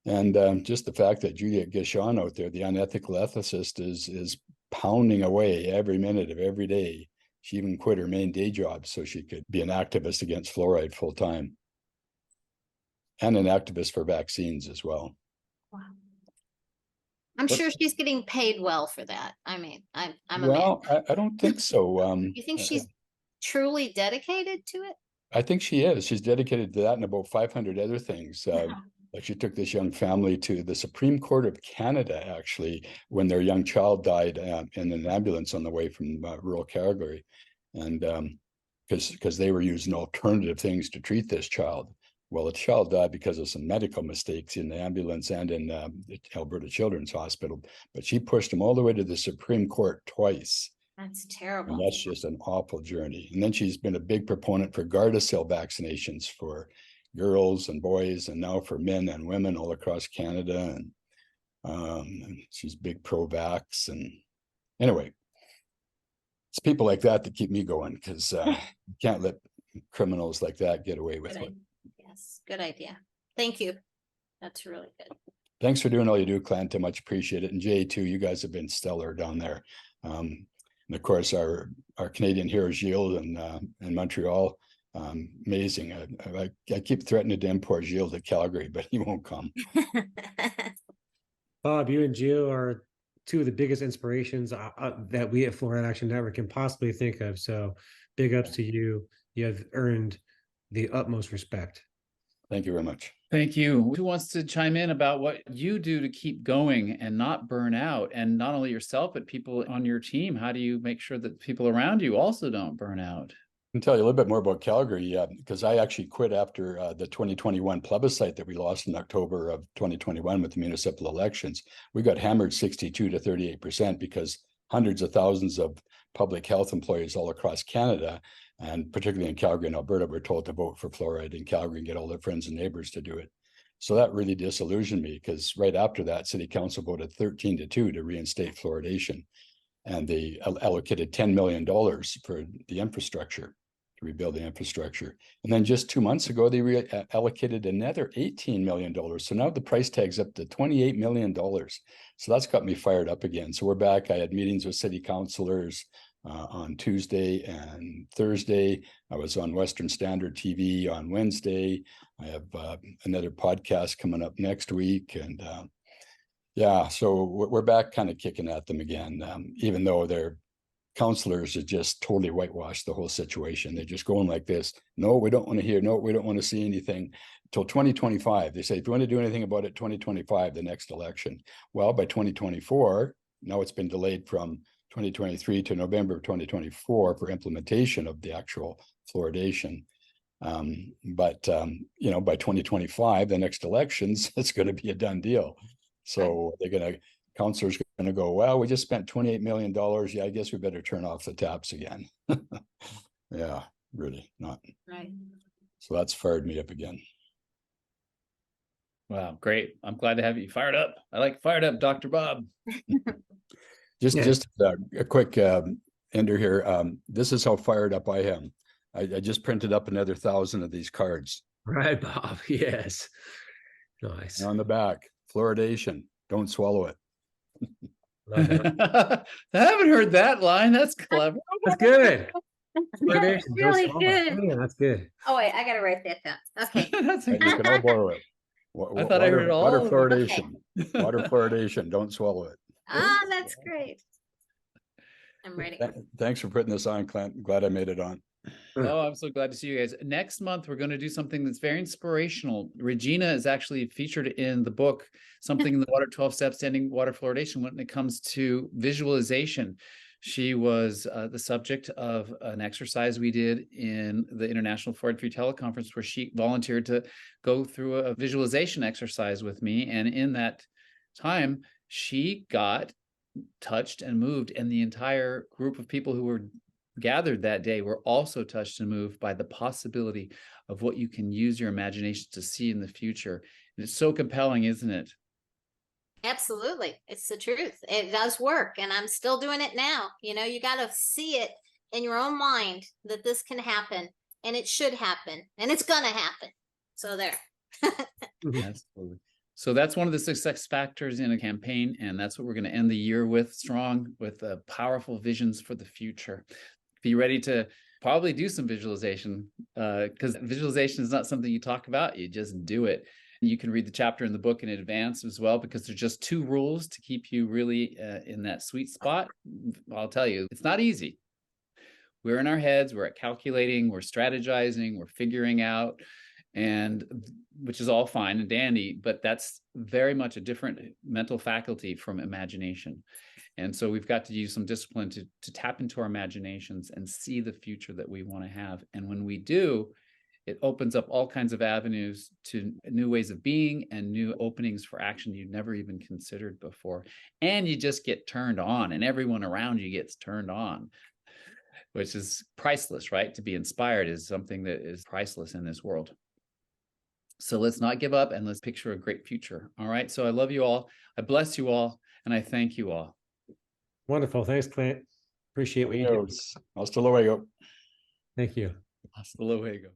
Speaker 7: And just the fact that Juliette Guichon out there, the unethical ethicist, is pounding away every minute of every day. She even quit her main day job so she could be an activist against fluoride full time, and an activist for vaccines as well.
Speaker 5: Wow. I'm sure she's getting paid well for that. I mean, I'm
Speaker 7: I don't think so.
Speaker 5: You think she's truly dedicated to it?
Speaker 7: I think she is. She's dedicated to that and about 500 other things. Like she took this young family to the Supreme Court of Canada, actually, when their young child died in an ambulance on the way from rural Calgary. And because they were using alternative things to treat this child. Well, the child died because of some medical mistakes in the ambulance and in the Alberta Children's Hospital. But she pushed him all the way to the Supreme Court twice.
Speaker 5: That's terrible.
Speaker 7: And that's just an awful journey. And then she's been a big proponent for Gardasil vaccinations for girls and boys, and now for men and women all across Canada. And she's big pro-vax. And anyway, it's people like that keep me going, because you can't let criminals like that get away with it.
Speaker 5: Yes, good idea. Thank you. That's really good.
Speaker 7: Thanks for doing all you do, Clint. I much appreciate it. And Jay, too, you guys have been stellar down there. And of course, our Canadian hero, Gilles, in Montreal. Amazing. I keep threatening to import Gilles to Calgary, but he won't come.
Speaker 4: Bob, you and Jill are two of the biggest inspirations that we at Fluoride Action Network can possibly think of. So big ups to you. You have earned the utmost respect.
Speaker 7: Thank you very much.
Speaker 1: Thank you. Who wants to chime in about what you do to keep going and not burn out? And not only yourself, but people on your team. How do you make sure that people around you also don't burn out?
Speaker 7: I can tell you a little bit more about Calgary, because I actually quit after the 2021 plebiscite that we lost in October of 2021 with the municipal elections. We got hammered 62 to 38% because hundreds of thousands of public health employees all across Canada, and particularly in Calgary and Alberta, were told to vote for fluoride in Calgary and get all their friends and neighbors to do it. So that really disillusioned me, because right after that, City Council voted 13-2 to reinstate fluoridation. And they allocated $10 million for the infrastructure, to rebuild the infrastructure. And then just 2 months ago, they allocated another $18 million. So now the price tag's up to $28 million. So that's got me fired up again. So we're back. I had meetings with city councilors on Tuesday and Thursday. I was on Western Standard TV on Wednesday. I have another podcast coming up next week. And yeah, so we're back kind of kicking at them again, even though they're counselors have just totally whitewashed the whole situation. They're just going like this. No, we don't want to hear. No, we don't want to see anything till 2025. They say, if you want to do anything about it, 2025, the next election. Well, by 2024, now it's been delayed from 2023 to November of 2024 for implementation of the actual fluoridation. But you know, by 2025, the next elections, it's going to be a done deal. So they're going to, counselors going to go, well, we just spent $28 million. Yeah, I guess we better turn off the taps again. Yeah, really not.
Speaker 5: Right.
Speaker 7: So that's fired me up again.
Speaker 1: Wow, great. I'm glad to have you fired up. I like fired up, Dr. Bob.
Speaker 7: Just a quick ender here. This is how fired up I am. I just printed up another 1,000 of these cards.
Speaker 4: Right, Bob. Yes. Nice.
Speaker 7: And on the back, fluoridation, don't swallow it.
Speaker 4: Love that.
Speaker 1: I haven't heard that line. That's clever.
Speaker 4: That's good.
Speaker 5: That's
Speaker 4: Fluoridation, don't
Speaker 5: really
Speaker 4: swallow it.
Speaker 5: good.
Speaker 4: Yeah, that's good.
Speaker 5: Oh, wait, I gotta write that down. Okay.
Speaker 1: That's
Speaker 7: And you can all borrow it.
Speaker 1: I thought I heard all
Speaker 7: water
Speaker 1: of it.
Speaker 7: fluoridation. Water fluoridation, don't swallow it.
Speaker 5: Ah, that's great. I'm ready.
Speaker 7: Thanks for putting this on, Clint. Glad I made it on.
Speaker 1: Oh, I'm so glad to see you guys. Next month, we're going to do something that's very inspirational. Regina is actually featured in the book, Something in the Water, 12 Steps to Ending Water Fluoridation, when it comes to visualization. She was the subject of an exercise we did in the International Fluoride-Free Teleconference, where she volunteered to go through a visualization exercise with me. And in that time, she got touched and moved, and the entire group of people who were gathered that day were also touched and moved by the possibility of what you can use your imagination to see in the future. And it's so compelling, isn't it?
Speaker 5: Absolutely. It's the truth. It does work. And I'm still doing it now. You know, you got to see it in your own mind that this can happen, and it should happen, and it's going to happen. So there.
Speaker 1: Absolutely. So that's one of the success factors in a campaign. And that's what we're going to end the year with, strong, with powerful visions for the future. Be ready to probably do some visualization, because visualization is not something you talk about, you just do it. And you can read the chapter in the book in advance as well, because there's just 2 rules to keep you really in that sweet spot. I'll tell you, it's not easy. We're in our heads, we're calculating, we're strategizing, we're figuring out, and which is all fine and dandy, but that's very much a different mental faculty from imagination. And so we've got to use some discipline to tap into our imaginations and see the future that we want to have. And when we do, it opens up all kinds of avenues to new ways of being and new openings for action you'd never even considered before. And you just get turned on, and everyone around you gets turned on, which is priceless, right? To be inspired is something that is priceless in this world. So let's not give up, and let's picture a great future. All right. So I love you all. I bless you all, and I thank you all.
Speaker 4: Wonderful. Thanks, Clint. Appreciate what you do.
Speaker 7: Hasta luego.
Speaker 4: Thank you.
Speaker 1: Hasta luego.